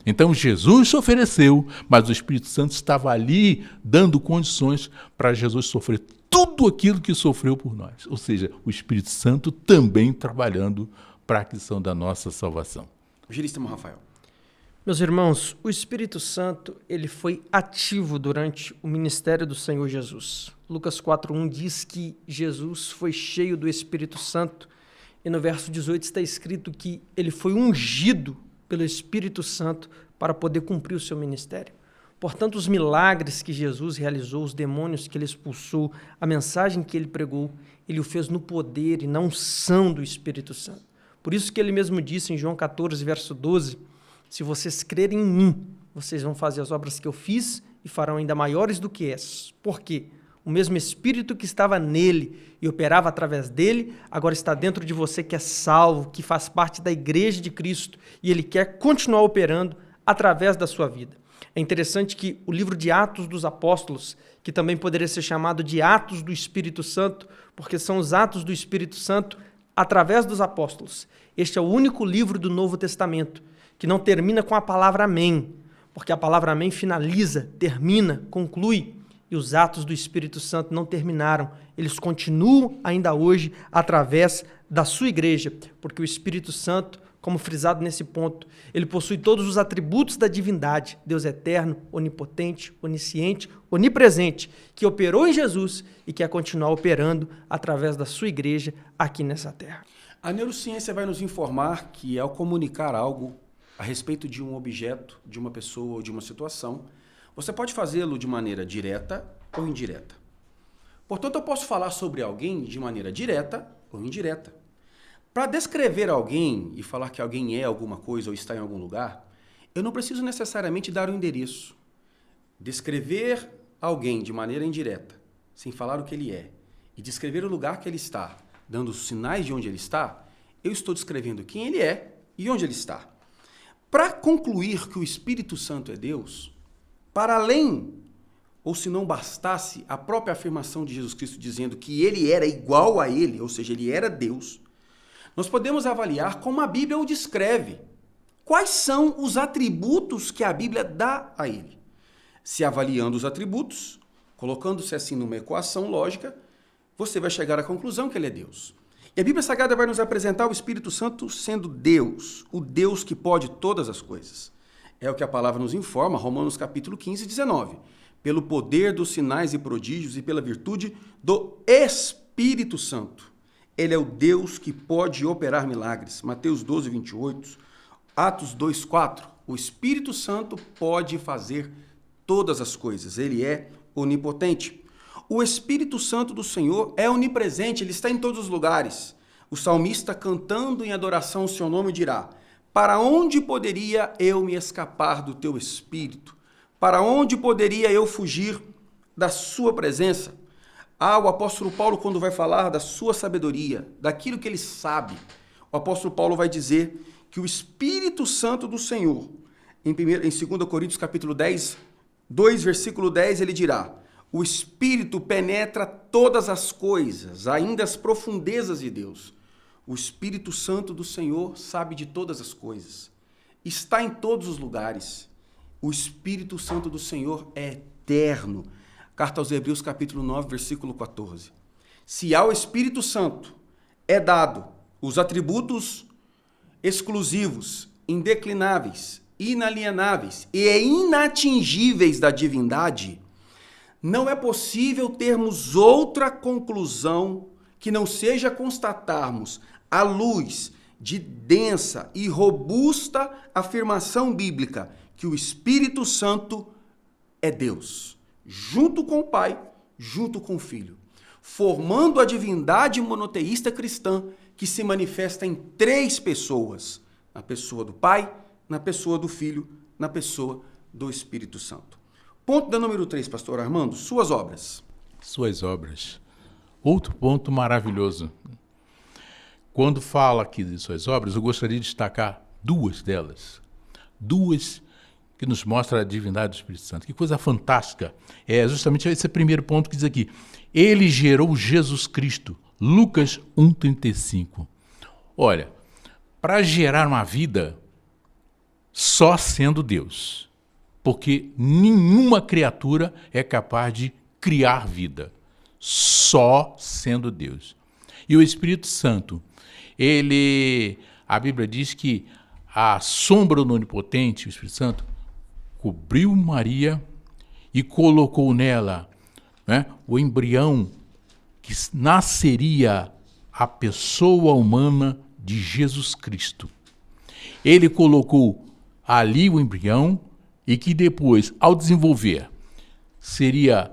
Então Jesus se ofereceu, mas o Espírito Santo estava ali dando condições para Jesus sofrer tudo aquilo que sofreu por nós. Ou seja, o Espírito Santo também trabalhando para a aquisição da nossa salvação. Evangelista Rafael. Meus irmãos, o Espírito Santo ele foi ativo durante o ministério do Senhor Jesus. Lucas 4:1 diz que Jesus foi cheio do Espírito Santo e no verso 18 está escrito que ele foi ungido pelo Espírito Santo para poder cumprir o seu ministério. Portanto, os milagres que Jesus realizou, os demônios que ele expulsou, a mensagem que ele pregou, ele o fez no poder e na unção do Espírito Santo. Por isso que ele mesmo disse em João 14, verso 12, se vocês crerem em mim, vocês vão fazer as obras que eu fiz e farão ainda maiores do que essas. Por quê? O mesmo Espírito que estava nele e operava através dele, agora está dentro de você que é salvo, que faz parte da igreja de Cristo e ele quer continuar operando através da sua vida. É interessante que o livro de Atos dos Apóstolos, que também poderia ser chamado de Atos do Espírito Santo, porque são os atos do Espírito Santo através dos apóstolos. Este é o único livro do Novo Testamento que não termina com a palavra amém, porque a palavra amém finaliza, termina, conclui, e os atos do Espírito Santo não terminaram. Eles continuam ainda hoje através da sua igreja, porque o Espírito Santo, como frisado nesse ponto, ele possui todos os atributos da divindade, Deus eterno, onipotente, onisciente, onipresente, que operou em Jesus e que quer continuar operando através da sua igreja aqui nessa terra. A neurociência vai nos informar que, ao comunicar algo a respeito de um objeto, de uma pessoa ou de uma situação, você pode fazê-lo de maneira direta ou indireta. Portanto, eu posso falar sobre alguém de maneira direta ou indireta. Para descrever alguém e falar que alguém é alguma coisa ou está em algum lugar, eu não preciso necessariamente dar um endereço. Descrever alguém de maneira indireta, sem falar o que ele é, e descrever o lugar que ele está, dando os sinais de onde ele está, eu estou descrevendo quem ele é e onde ele está. Para concluir que o Espírito Santo é Deus, para além, ou se não bastasse, a própria afirmação de Jesus Cristo dizendo que ele era igual a ele, ou seja, ele era Deus, nós podemos avaliar como a Bíblia o descreve. Quais são os atributos que a Bíblia dá a ele? Se avaliando os atributos, colocando-se assim numa equação lógica, você vai chegar à conclusão que ele é Deus. E a Bíblia Sagrada vai nos apresentar o Espírito Santo sendo Deus, o Deus que pode todas as coisas. É o que a palavra nos informa, Romanos capítulo 15, 19. Pelo poder dos sinais e prodígios e pela virtude do Espírito Santo. Ele é o Deus que pode operar milagres. Mateus 12, 28, Atos 2, 4. O Espírito Santo pode fazer todas as coisas. Ele é onipotente. O Espírito Santo do Senhor é onipresente, ele está em todos os lugares. O salmista, cantando em adoração ao seu nome, dirá: para onde poderia eu me escapar do teu Espírito? Para onde poderia eu fugir da sua presença? O apóstolo Paulo, quando vai falar da sua sabedoria, daquilo que ele sabe, o apóstolo Paulo vai dizer que o Espírito Santo do Senhor, em 2 Coríntios capítulo 10, 2, versículo 10, ele dirá: o Espírito penetra todas as coisas, ainda as profundezas de Deus. O Espírito Santo do Senhor sabe de todas as coisas, está em todos os lugares. O Espírito Santo do Senhor é eterno. Carta aos Hebreus, capítulo 9, versículo 14. Se ao Espírito Santo é dado os atributos exclusivos, indeclináveis, inalienáveis e inatingíveis da divindade, não é possível termos outra conclusão que não seja constatarmos, à luz de densa e robusta afirmação bíblica, que o Espírito Santo é Deus, junto com o Pai, junto com o Filho, formando a divindade monoteísta cristã que se manifesta em três pessoas: na pessoa do Pai, na pessoa do Filho, na pessoa do Espírito Santo. Ponto da número 3, pastor Armando, suas obras. Suas obras. Outro ponto maravilhoso. Quando fala aqui de suas obras, eu gostaria de destacar duas delas. Duas que nos mostram a divindade do Espírito Santo. Que coisa fantástica. É justamente esse primeiro ponto que diz aqui. Ele gerou Jesus Cristo. Lucas 1,35. Olha, para gerar uma vida, só sendo Deus. Porque nenhuma criatura é capaz de criar vida, só sendo Deus. E o Espírito Santo, a Bíblia diz que a sombra do Onipotente, o Espírito Santo, cobriu Maria e colocou nela, né, o embrião que nasceria a pessoa humana de Jesus Cristo. Ele colocou ali o embrião, e que depois, ao desenvolver, seria,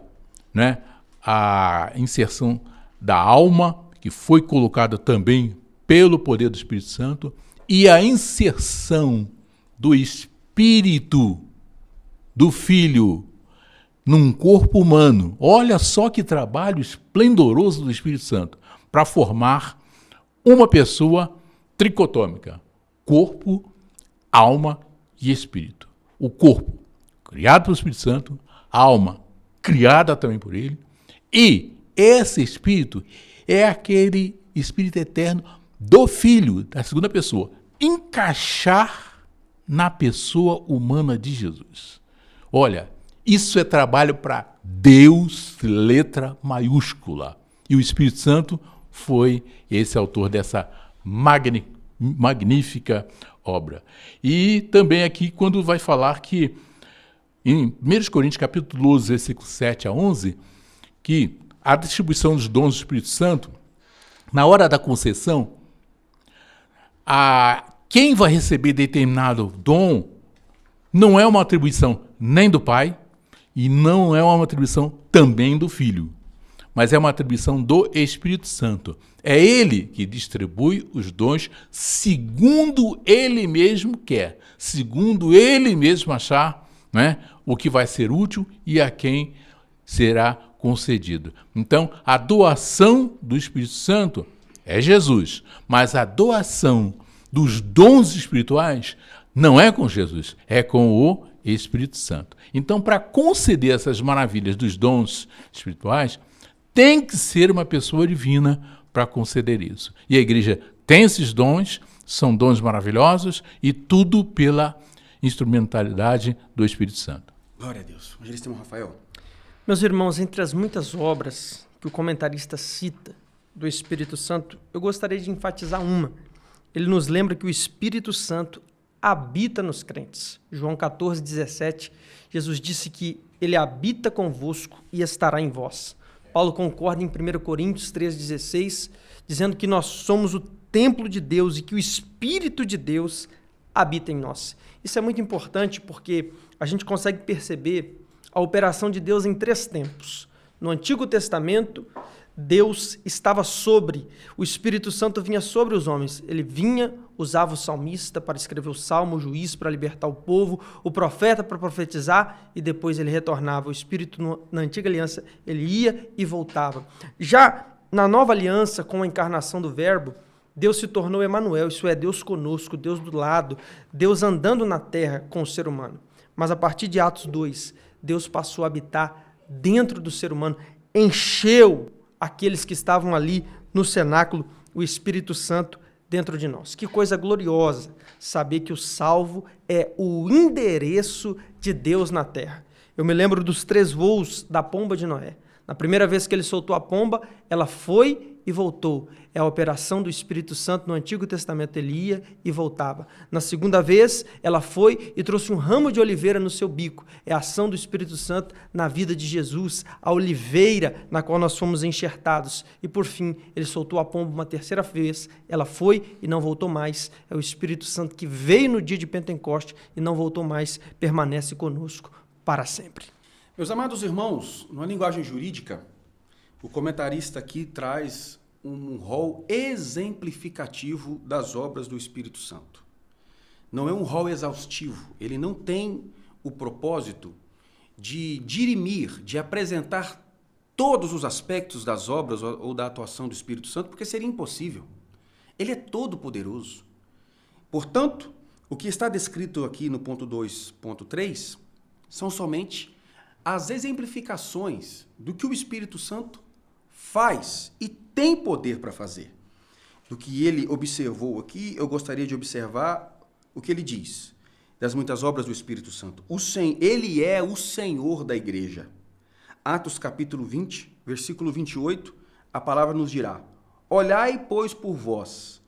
né, a inserção da alma, que foi colocada também pelo poder do Espírito Santo, e a inserção do Espírito do Filho num corpo humano. Olha só que trabalho esplendoroso do Espírito Santo para formar uma pessoa tricotômica: corpo, alma e espírito. O corpo, criado pelo Espírito Santo, a alma, criada também por ele, e esse Espírito é aquele Espírito eterno do Filho, da segunda pessoa, encaixar na pessoa humana de Jesus. Olha, isso é trabalho para Deus, letra maiúscula. E o Espírito Santo foi esse autor dessa magnífica obra. E também aqui, quando vai falar que, em 1 Coríntios, capítulo 12, versículo 7 a 11, que a distribuição dos dons do Espírito Santo, na hora da concessão, quem vai receber determinado dom não é uma atribuição nem do Pai e não é uma atribuição também do Filho, mas é uma atribuição do Espírito Santo. É Ele que distribui os dons segundo Ele mesmo quer, segundo Ele mesmo achar, né, o que vai ser útil e a quem será concedido. Então, a doação do Espírito Santo é Jesus, mas a doação dos dons espirituais não é com Jesus, é com o Espírito Santo. Então, para conceder essas maravilhas dos dons espirituais, tem que ser uma pessoa divina para conceder isso. E a igreja tem esses dons, são dons maravilhosos, e tudo pela instrumentalidade do Espírito Santo. Glória a Deus. Evangelista Rafael. Meus irmãos, entre as muitas obras que o comentarista cita do Espírito Santo, eu gostaria de enfatizar uma. Ele nos lembra que o Espírito Santo habita nos crentes. João 14, 17, Jesus disse que ele habita convosco e estará em vós. Paulo concorda em 1 Coríntios 3, 16, dizendo que nós somos o templo de Deus e que o Espírito de Deus habita em nós. Isso é muito importante porque a gente consegue perceber a operação de Deus em 3 tempos. No Antigo Testamento, Deus estava sobre, o Espírito Santo vinha sobre os homens. Ele vinha, usava o salmista para escrever o salmo, o juiz para libertar o povo, o profeta para profetizar, e depois ele retornava. O Espírito, na Antiga Aliança, ele ia e voltava. Já na Nova Aliança, com a encarnação do Verbo, Deus se tornou Emanuel, isso é, Deus conosco, Deus do lado, Deus andando na terra com o ser humano. Mas a partir de Atos 2, Deus passou a habitar dentro do ser humano, encheu aqueles que estavam ali no cenáculo, o Espírito Santo dentro de nós. Que coisa gloriosa saber que o salvo é o endereço de Deus na terra. Eu me lembro dos 3 voos da pomba de Noé. Na primeira vez que ele soltou a pomba, ela foi e voltou. É a operação do Espírito Santo no Antigo Testamento, ele ia e voltava. Na segunda vez, ela foi e trouxe um ramo de oliveira no seu bico. É a ação do Espírito Santo na vida de Jesus, a oliveira na qual nós fomos enxertados. E por fim, ele soltou a pomba uma 3ª vez, ela foi e não voltou mais. É o Espírito Santo que veio no dia de Pentecoste e não voltou mais, permanece conosco para sempre. Meus amados irmãos, numa linguagem jurídica, o comentarista aqui traz um rol exemplificativo das obras do Espírito Santo. Não é um rol exaustivo, ele não tem o propósito de dirimir, de apresentar todos os aspectos das obras ou da atuação do Espírito Santo, porque seria impossível. Ele é todo poderoso. Portanto, o que está descrito aqui no ponto 2.3 são somente as exemplificações do que o Espírito Santo faz e tem poder para fazer. Do que ele observou aqui, eu gostaria de observar o que ele diz das muitas obras do Espírito Santo. Ele é o Senhor da igreja. Atos capítulo 20, versículo 28, a palavra nos dirá: olhai, pois, por vós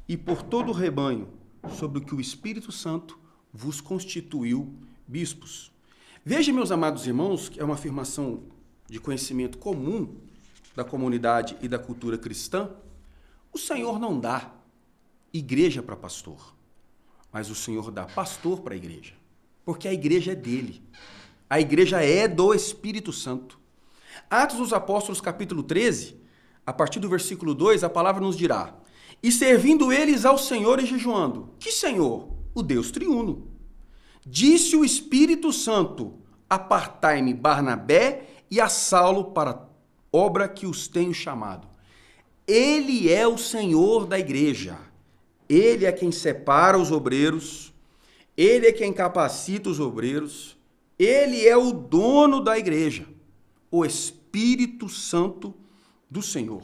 e por todo o rebanho, sobre o que o Espírito Santo vos constituiu bispos. Veja, meus amados irmãos, que é uma afirmação de conhecimento comum da comunidade e da cultura cristã. O Senhor não dá igreja para pastor, mas o Senhor dá pastor para a igreja, porque a igreja é dele. A igreja é do Espírito Santo. Atos dos Apóstolos, capítulo 13, a partir do versículo 2, a palavra nos dirá: e servindo eles ao Senhor e jejuando. Que Senhor? O Deus triuno. Disse o Espírito Santo: apartai-me Barnabé e a Saulo para a obra que os tenho chamado. Ele é o Senhor da igreja. Ele é quem separa os obreiros. Ele é quem capacita os obreiros. Ele é o dono da igreja, o Espírito Santo do Senhor.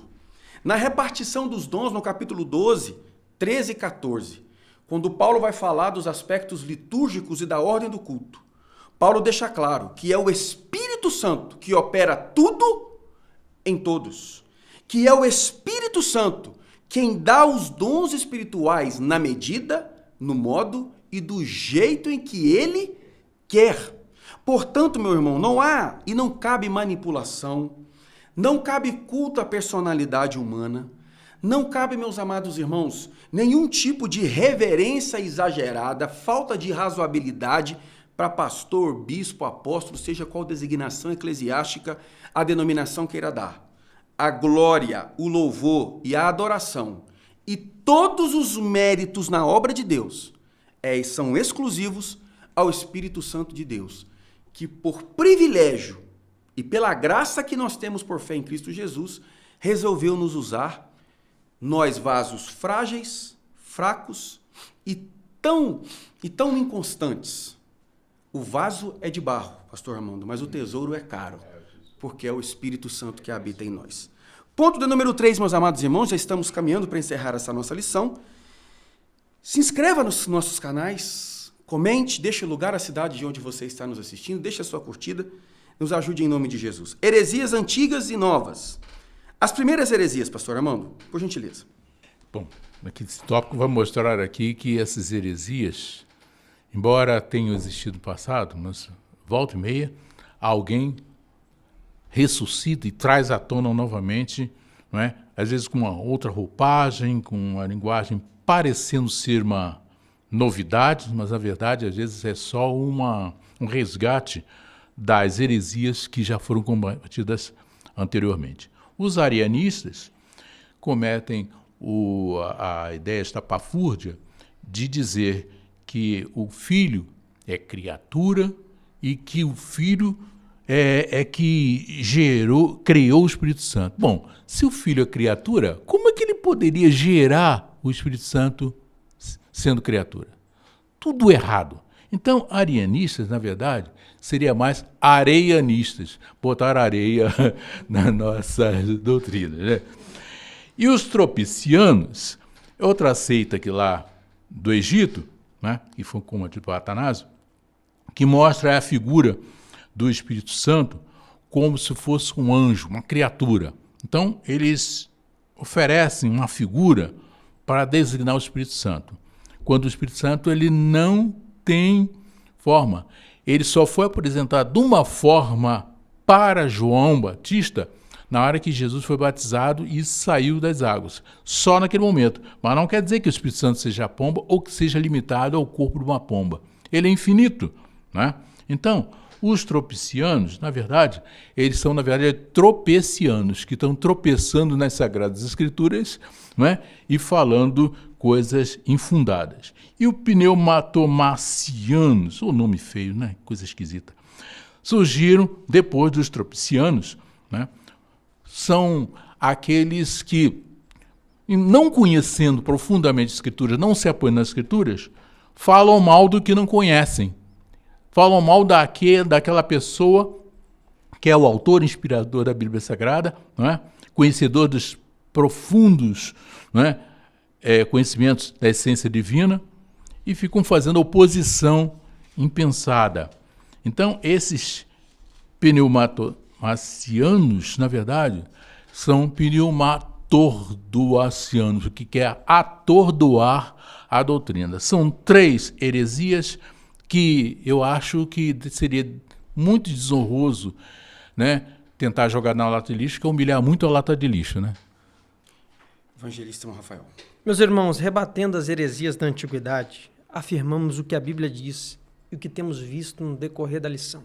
Na repartição dos dons, no capítulo 12, 13 e 14, quando Paulo vai falar dos aspectos litúrgicos e da ordem do culto, Paulo deixa claro que é o Espírito Santo que opera tudo em todos, que é o Espírito Santo quem dá os dons espirituais na medida, no modo e do jeito em que ele quer. Portanto, meu irmão, não há e não cabe manipulação, não cabe culto à personalidade humana, não cabe, meus amados irmãos, nenhum tipo de reverência exagerada, falta de razoabilidade para pastor, bispo, apóstolo, seja qual designação eclesiástica a denominação queira dar. A glória, o louvor e a adoração e todos os méritos na obra de Deus são exclusivos ao Espírito Santo de Deus, que por privilégio e pela graça que nós temos por fé em Cristo Jesus, resolveu nos usar, nós vasos frágeis, fracos e tão inconstantes. O vaso é de barro, pastor Armando, mas o tesouro é caro, porque é o Espírito Santo que habita em nós. Ponto de número 3, meus amados irmãos, já estamos caminhando para encerrar essa nossa lição. Se inscreva nos nossos canais, comente, deixe lugar à cidade de onde você está nos assistindo, deixe a sua curtida, nos ajude em nome de Jesus. Heresias antigas e novas. As primeiras heresias, pastor Armando, por gentileza. Bom, aqui esse tópico vai mostrar aqui que essas heresias, embora tenham existido no passado, mas volta e meia, alguém ressuscita e traz à tona novamente, não é? Às vezes com uma outra roupagem, com uma linguagem parecendo ser uma novidade, mas na verdade às vezes é só um resgate das heresias que já foram combatidas anteriormente. Os arianistas cometem a ideia estapafúrdia de dizer que o filho é criatura e que o filho é que criou o Espírito Santo. Bom, se o filho é criatura, como é que ele poderia gerar o Espírito Santo sendo criatura? Tudo errado. Então, arianistas, na verdade, seria mais areianistas, botar areia na nossa doutrina, né? E os tropicianos, outra seita que lá do Egito, né, que foi combatida por Atanásio, que mostra a figura do Espírito Santo como se fosse um anjo, uma criatura. Então, eles oferecem uma figura para designar o Espírito Santo, quando o Espírito Santo ele não tem forma. Ele só foi apresentado de uma forma para João Batista na hora que Jesus foi batizado e saiu das águas. Só naquele momento. Mas não quer dizer que o Espírito Santo seja pomba ou que seja limitado ao corpo de uma pomba. Ele é infinito, né? Então, os tropicianos, na verdade, eles são, na verdade, tropecianos, que estão tropeçando nas Sagradas Escrituras, não é? E falando coisas infundadas. E o pneumatomacianos, o nome feio, né? Coisa esquisita, surgiram depois dos tropicianos, né? São aqueles que, não conhecendo profundamente as Escrituras, não se apoiando nas Escrituras, falam mal do que não conhecem. Falam mal daquela pessoa que é o autor inspirador da Bíblia Sagrada, não é? Conhecedor dos profundos, não é? Conhecimentos da essência divina, e ficam fazendo oposição impensada. Então, esses pneumatomacianos, na verdade, são pneumatordoacianos, o que quer atordoar a doutrina. São 3 heresias que eu acho que seria muito desonroso, né, tentar jogar na lata de lixo, que é humilhar muito a lata de lixo, né? Evangelista Rafael. Meus irmãos, rebatendo as heresias da antiguidade, afirmamos o que a Bíblia diz e o que temos visto no decorrer da lição.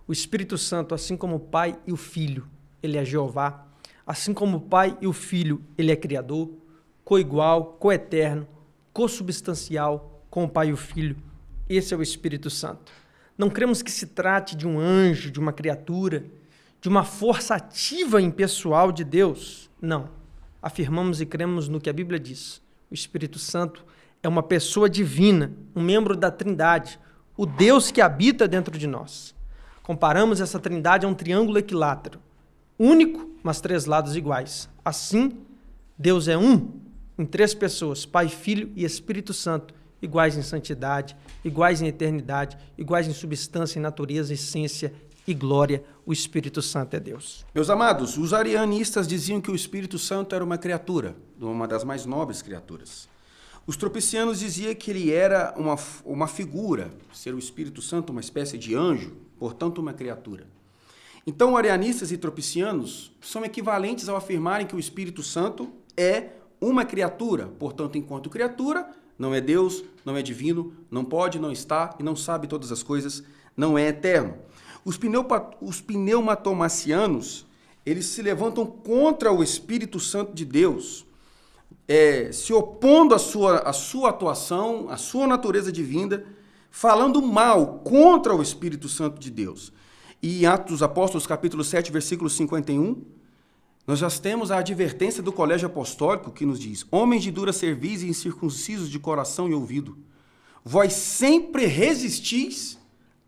O Espírito Santo, assim como o Pai e o Filho, ele é Jeová. Assim como o Pai e o Filho, ele é Criador, coigual, coeterno, consubstancial com o Pai e o Filho. Esse é o Espírito Santo. Não cremos que se trate de um anjo, de uma criatura, de uma força ativa impessoal de Deus. Não. Afirmamos e cremos no que a Bíblia diz. O Espírito Santo é uma pessoa divina, um membro da Trindade, o Deus que habita dentro de nós. Comparamos essa Trindade a um triângulo equilátero, único, mas 3 lados iguais. Assim, Deus é um em 3 pessoas, Pai, Filho e Espírito Santo, iguais em santidade, iguais em eternidade, iguais em substância, em natureza, essência e glória. O Espírito Santo é Deus. Meus amados, os arianistas diziam que o Espírito Santo era uma criatura, uma das mais nobres criaturas. Os tropicianos diziam que ele era uma figura, ser o Espírito Santo uma espécie de anjo, portanto uma criatura. Então, arianistas e tropicianos são equivalentes ao afirmarem que o Espírito Santo é uma criatura, portanto, enquanto criatura, não é Deus, não é divino, não pode, não está e não sabe todas as coisas, não é eterno. Os pneumatomacianos, eles se levantam contra o Espírito Santo de Deus, se opondo à sua atuação, à sua natureza divina, falando mal contra o Espírito Santo de Deus. E em Atos dos Apóstolos, capítulo 7, versículo 51, nós já temos a advertência do colégio apostólico que nos diz: homens de dura cerviz e incircuncisos de coração e ouvido, vós sempre resistis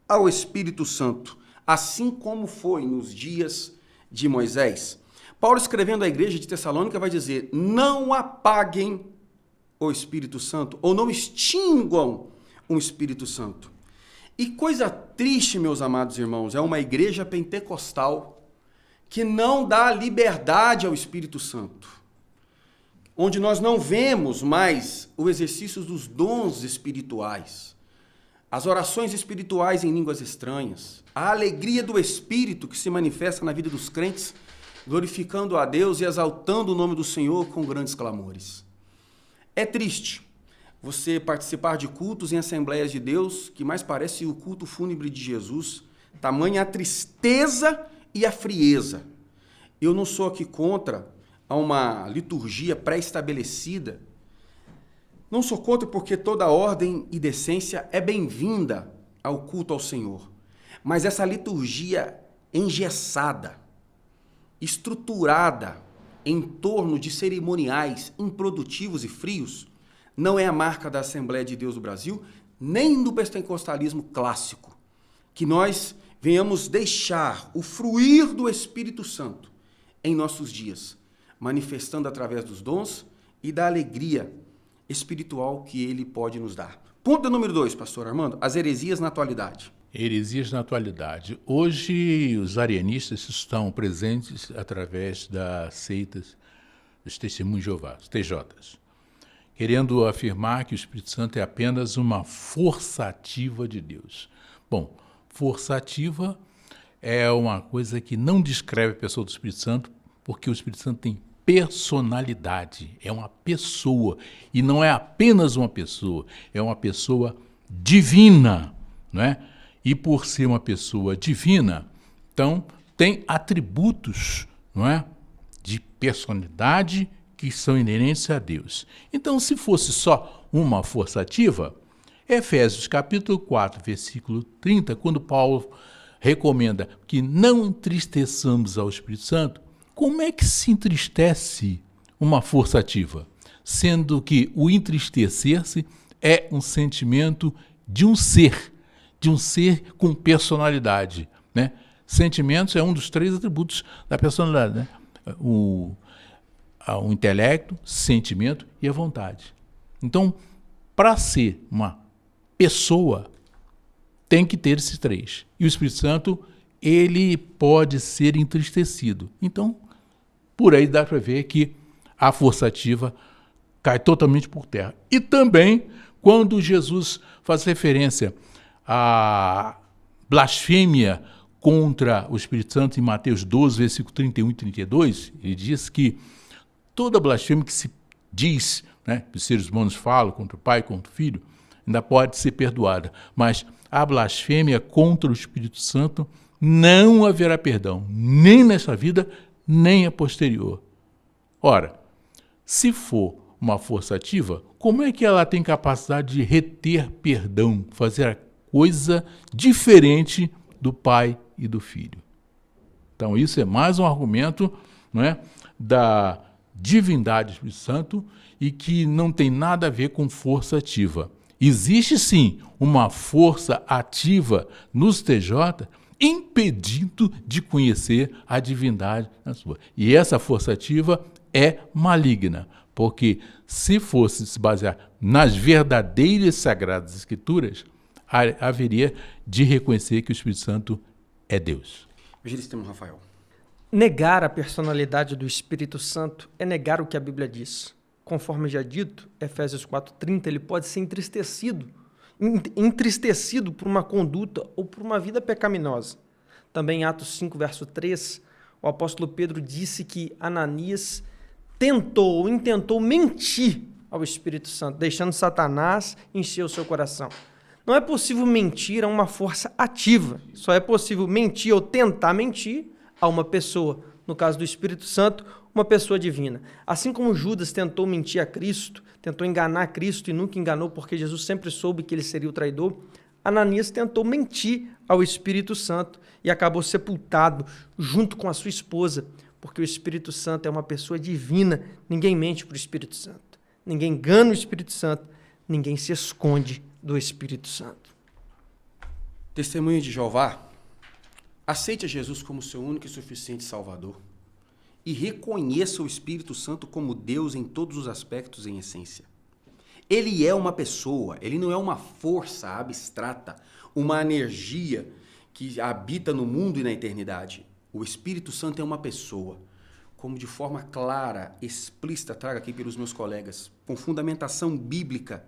ao Espírito Santo, assim como foi nos dias de Moisés. Paulo, escrevendo à igreja de Tessalônica, vai dizer: não apaguem o Espírito Santo, ou não extinguam o Espírito Santo. E coisa triste, meus amados irmãos, é uma igreja pentecostal que não dá liberdade ao Espírito Santo, onde nós não vemos mais o exercício dos dons espirituais, as orações espirituais em línguas estranhas, a alegria do Espírito que se manifesta na vida dos crentes, glorificando a Deus e exaltando o nome do Senhor com grandes clamores. É triste você participar de cultos em Assembleias de Deus que mais parece o culto fúnebre de Jesus, tamanha a tristeza e a frieza. Eu não sou aqui contra uma liturgia pré-estabelecida. Não sou contra porque toda ordem e decência é bem-vinda ao culto ao Senhor. Mas essa liturgia engessada, estruturada em torno de cerimoniais improdutivos e frios, não é a marca da Assembleia de Deus do Brasil, nem do pentecostalismo clássico. Que nós venhamos deixar o fruir do Espírito Santo em nossos dias, manifestando através dos dons e da alegria espiritual que ele pode nos dar. Ponto número 2, pastor Armando, as heresias na atualidade. Heresias na atualidade. Hoje, os arianistas estão presentes através das seitas dos Testemunhos de Jeová, os TJs, querendo afirmar que o Espírito Santo é apenas uma força ativa de Deus. Bom, força ativa é uma coisa que não descreve a pessoa do Espírito Santo, porque o Espírito Santo tem personalidade, é uma pessoa, e não é apenas uma pessoa, é uma pessoa divina, não é? E por ser uma pessoa divina, então tem atributos, não é, de personalidade que são inerentes a Deus. Então, se fosse só uma força ativa, Efésios capítulo 4, versículo 30, quando Paulo recomenda que não entristeçamos ao Espírito Santo, como é que se entristece uma força ativa? Sendo que o entristecer-se é um sentimento de um ser com personalidade, né? Sentimentos é um dos 3 atributos da personalidade, né? O intelecto, sentimento e a vontade. Então, para ser uma pessoa, tem que ter esses 3. E o Espírito Santo, ele pode ser entristecido. Então, por aí dá para ver que a força ativa cai totalmente por terra. E também, quando Jesus faz referência à blasfêmia contra o Espírito Santo em Mateus 12, versículo 31 e 32, ele diz que toda blasfêmia que se diz, né, que os seres humanos falam contra o Pai, contra o Filho, ainda pode ser perdoada. Mas a blasfêmia contra o Espírito Santo não haverá perdão, nem nesta vida, nem a posterior. Ora, se for uma força ativa, como é que ela tem capacidade de reter perdão, fazer a coisa diferente do Pai e do Filho? Então, isso é mais um argumento, não é, da divindade do Espírito Santo e que não tem nada a ver com força ativa. Existe, sim, uma força ativa nos TJ impedindo de conhecer a divindade na sua. E essa força ativa é maligna, porque se fosse se basear nas verdadeiras Sagradas Escrituras, haveria de reconhecer que o Espírito Santo é Deus. Evangelista Rafael. Negar a personalidade do Espírito Santo é negar o que a Bíblia diz. Conforme já dito, Efésios 4:30, ele pode ser entristecido por uma conduta ou por uma vida pecaminosa. Também em Atos 5, verso 3, o apóstolo Pedro disse que Ananias intentou mentir ao Espírito Santo, deixando Satanás encher o seu coração. Não é possível mentir a uma força ativa, só é possível mentir ou tentar mentir a uma pessoa, no caso do Espírito Santo, uma pessoa divina. Assim como Judas tentou mentir a Cristo, tentou enganar Cristo e nunca enganou porque Jesus sempre soube que ele seria o traidor, Ananias tentou mentir ao Espírito Santo e acabou sepultado junto com a sua esposa, porque o Espírito Santo é uma pessoa divina, ninguém mente para o Espírito Santo, ninguém engana o Espírito Santo, ninguém se esconde do Espírito Santo. Testemunha de Jeová, aceite a Jesus como seu único e suficiente Salvador e reconheça o Espírito Santo como Deus em todos os aspectos em essência. Ele é uma pessoa, ele não é uma força abstrata, uma energia que habita no mundo e na eternidade. O Espírito Santo é uma pessoa, como de forma clara, explícita, trago aqui pelos meus colegas, com fundamentação bíblica,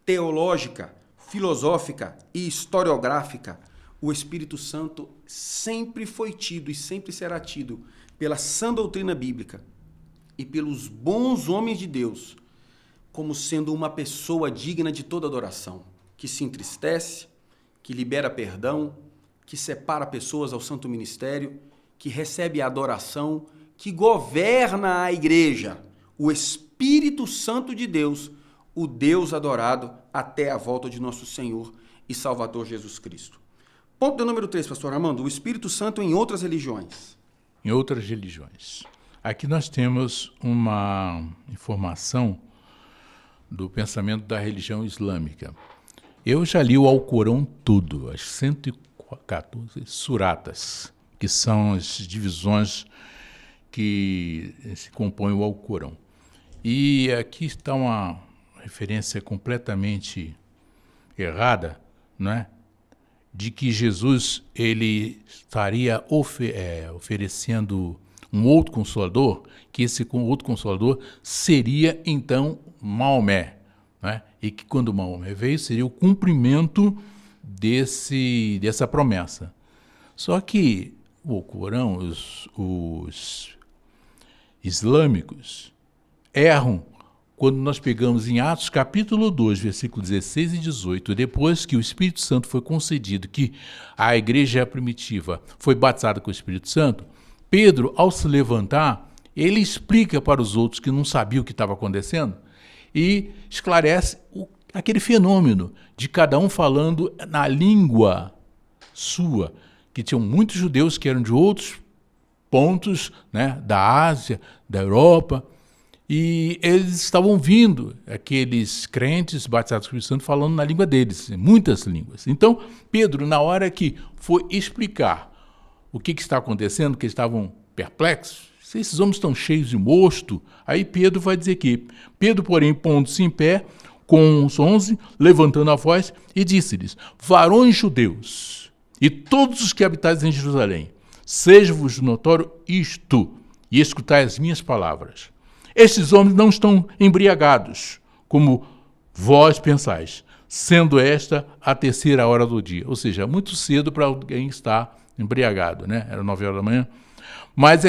teológica, filosófica e historiográfica. O Espírito Santo sempre foi tido e sempre será tido pela sã doutrina bíblica e pelos bons homens de Deus como sendo uma pessoa digna de toda adoração, que se entristece, que libera perdão, que separa pessoas ao santo ministério, que recebe a adoração, que governa a igreja, o Espírito Santo de Deus, o Deus adorado até a volta de nosso Senhor e Salvador Jesus Cristo. Ponto de número 3, pastor Armando, o Espírito Santo em outras religiões. Em outras religiões. Aqui nós temos uma informação do pensamento da religião islâmica. Eu já li o Alcorão todo, as 114 suratas, que são as divisões que se compõem o Alcorão. E aqui está uma referência completamente errada, não é? De que Jesus ele estaria oferecendo um outro Consolador, que esse outro Consolador seria então Maomé, né? E que quando Maomé veio seria o cumprimento dessa promessa. Só que o Corão, os islâmicos erram quando nós pegamos em Atos capítulo 2, versículos 16 e 18, depois que o Espírito Santo foi concedido, que a igreja primitiva foi batizada com o Espírito Santo, Pedro, ao se levantar, ele explica para os outros que não sabiam o que estava acontecendo e esclarece aquele fenômeno de cada um falando na língua sua, que tinham muitos judeus que eram de outros pontos, né, da Ásia, da Europa, e eles estavam vindo, aqueles crentes batizados com o Espírito Santo, falando na língua deles, muitas línguas. Então, Pedro, na hora que foi explicar o que está acontecendo, que eles estavam perplexos, se esses homens estão cheios de mosto, aí Pedro vai dizer que Pedro, porém, pondo-se em pé, com os 11, levantando a voz, e disse-lhes: varões judeus, e todos os que habitais em Jerusalém, seja-vos notório isto, e escutai as minhas palavras. Estes homens não estão embriagados, como vós pensais, sendo esta a terceira hora do dia. Ou seja, muito cedo para alguém estar embriagado, né? Era 9 horas da manhã. Mas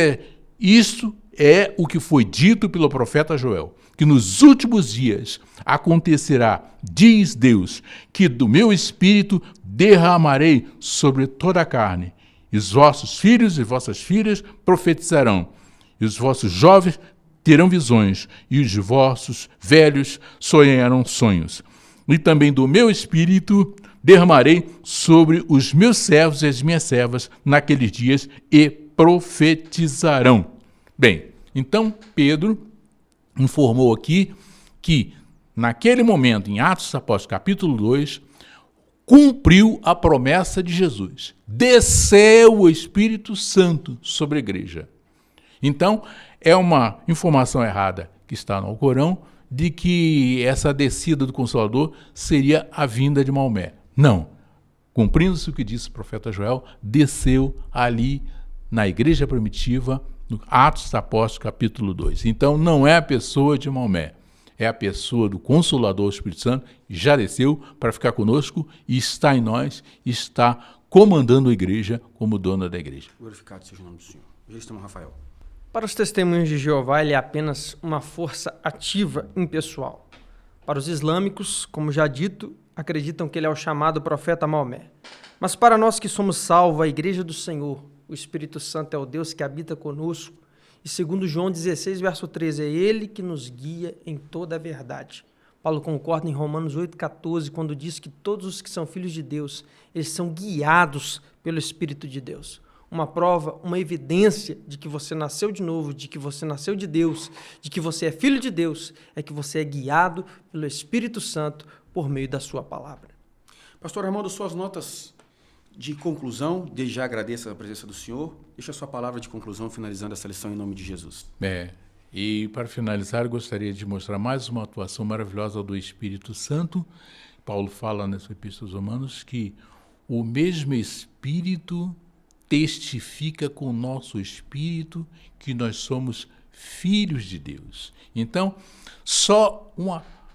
isso é o que foi dito pelo profeta Joel, que nos últimos dias acontecerá, diz Deus, que do meu espírito derramarei sobre toda a carne, e os vossos filhos e vossas filhas profetizarão, e os vossos jovens terão visões, e os vossos velhos sonharão sonhos. E também do meu espírito derramarei sobre os meus servos e as minhas servas naqueles dias e profetizarão. Bem, então Pedro informou aqui que naquele momento, em Atos dos Apóstolos, capítulo 2, cumpriu a promessa de Jesus. Desceu o Espírito Santo sobre a igreja. Então, é uma informação errada que está no Alcorão de que essa descida do Consolador seria a vinda de Maomé. Não. Cumprindo-se o que disse o profeta Joel, desceu ali na igreja primitiva, no Atos dos Apóstolos, capítulo 2. Então, não é a pessoa de Maomé, é a pessoa do Consolador, o Espírito Santo, já desceu para ficar conosco e está em nós, está comandando a igreja como dona da igreja. Glorificado seja o nome do Senhor. Irmão Rafael. Para os testemunhos de Jeová, ele é apenas uma força ativa impessoal. Para os islâmicos, como já dito, acreditam que ele é o chamado profeta Maomé. Mas para nós que somos salvos, a igreja do Senhor, o Espírito Santo é o Deus que habita conosco. E segundo João 16, verso 13, é ele que nos guia em toda a verdade. Paulo concorda em Romanos 8,14, quando diz que todos os que são filhos de Deus, eles são guiados pelo Espírito de Deus. Uma prova, uma evidência de que você nasceu de novo, de que você nasceu de Deus, de que você é filho de Deus, é que você é guiado pelo Espírito Santo por meio da sua palavra. Pastor Armando, suas notas de conclusão, desde já agradeço a presença do senhor. Deixa a sua palavra de conclusão, finalizando essa lição em nome de Jesus. E para finalizar, eu gostaria de mostrar mais uma atuação maravilhosa do Espírito Santo. Paulo fala nas Epístolas Romanos que o mesmo Espírito testifica com o nosso espírito que nós somos filhos de Deus. Então, só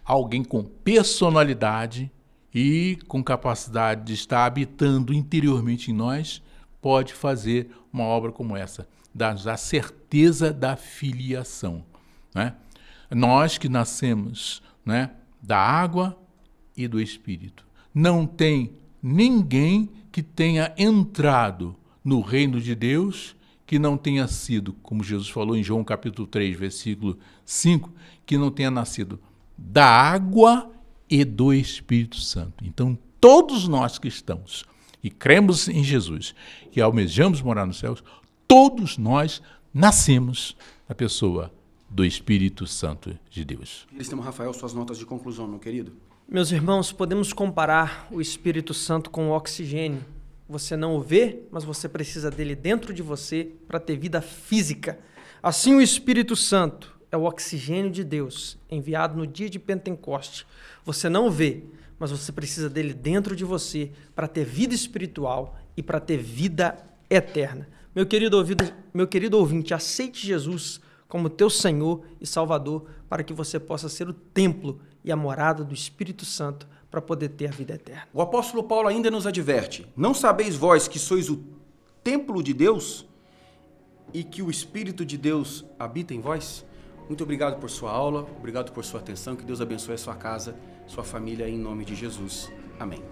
alguém com personalidade e com capacidade de estar habitando interiormente em nós pode fazer uma obra como essa, dar a certeza da filiação, né? Nós que nascemos, né, da água e do Espírito. Não tem ninguém que tenha entrado no reino de Deus que não tenha sido, como Jesus falou em João capítulo 3, versículo 5, que não tenha nascido da água e do Espírito Santo. Então, todos nós cristãos e cremos em Jesus, que almejamos morar nos céus, todos nós nascemos da pessoa do Espírito Santo de Deus. Irmão Rafael, suas notas de conclusão, meu querido. Meus irmãos, podemos comparar o Espírito Santo com o oxigênio. Você não o vê, mas você precisa dele dentro de você para ter vida física. Assim, o Espírito Santo é o oxigênio de Deus, enviado no dia de Pentecoste. Você não o vê, mas você precisa dele dentro de você para ter vida espiritual e para ter vida eterna. Meu querido ouvinte, aceite Jesus como teu Senhor e Salvador para que você possa ser o templo e a morada do Espírito Santo para poder ter a vida eterna. O apóstolo Paulo ainda nos adverte: não sabeis vós que sois o templo de Deus e que o Espírito de Deus habita em vós? Muito obrigado por sua aula, obrigado por sua atenção, que Deus abençoe a sua casa, sua família, em nome de Jesus. Amém.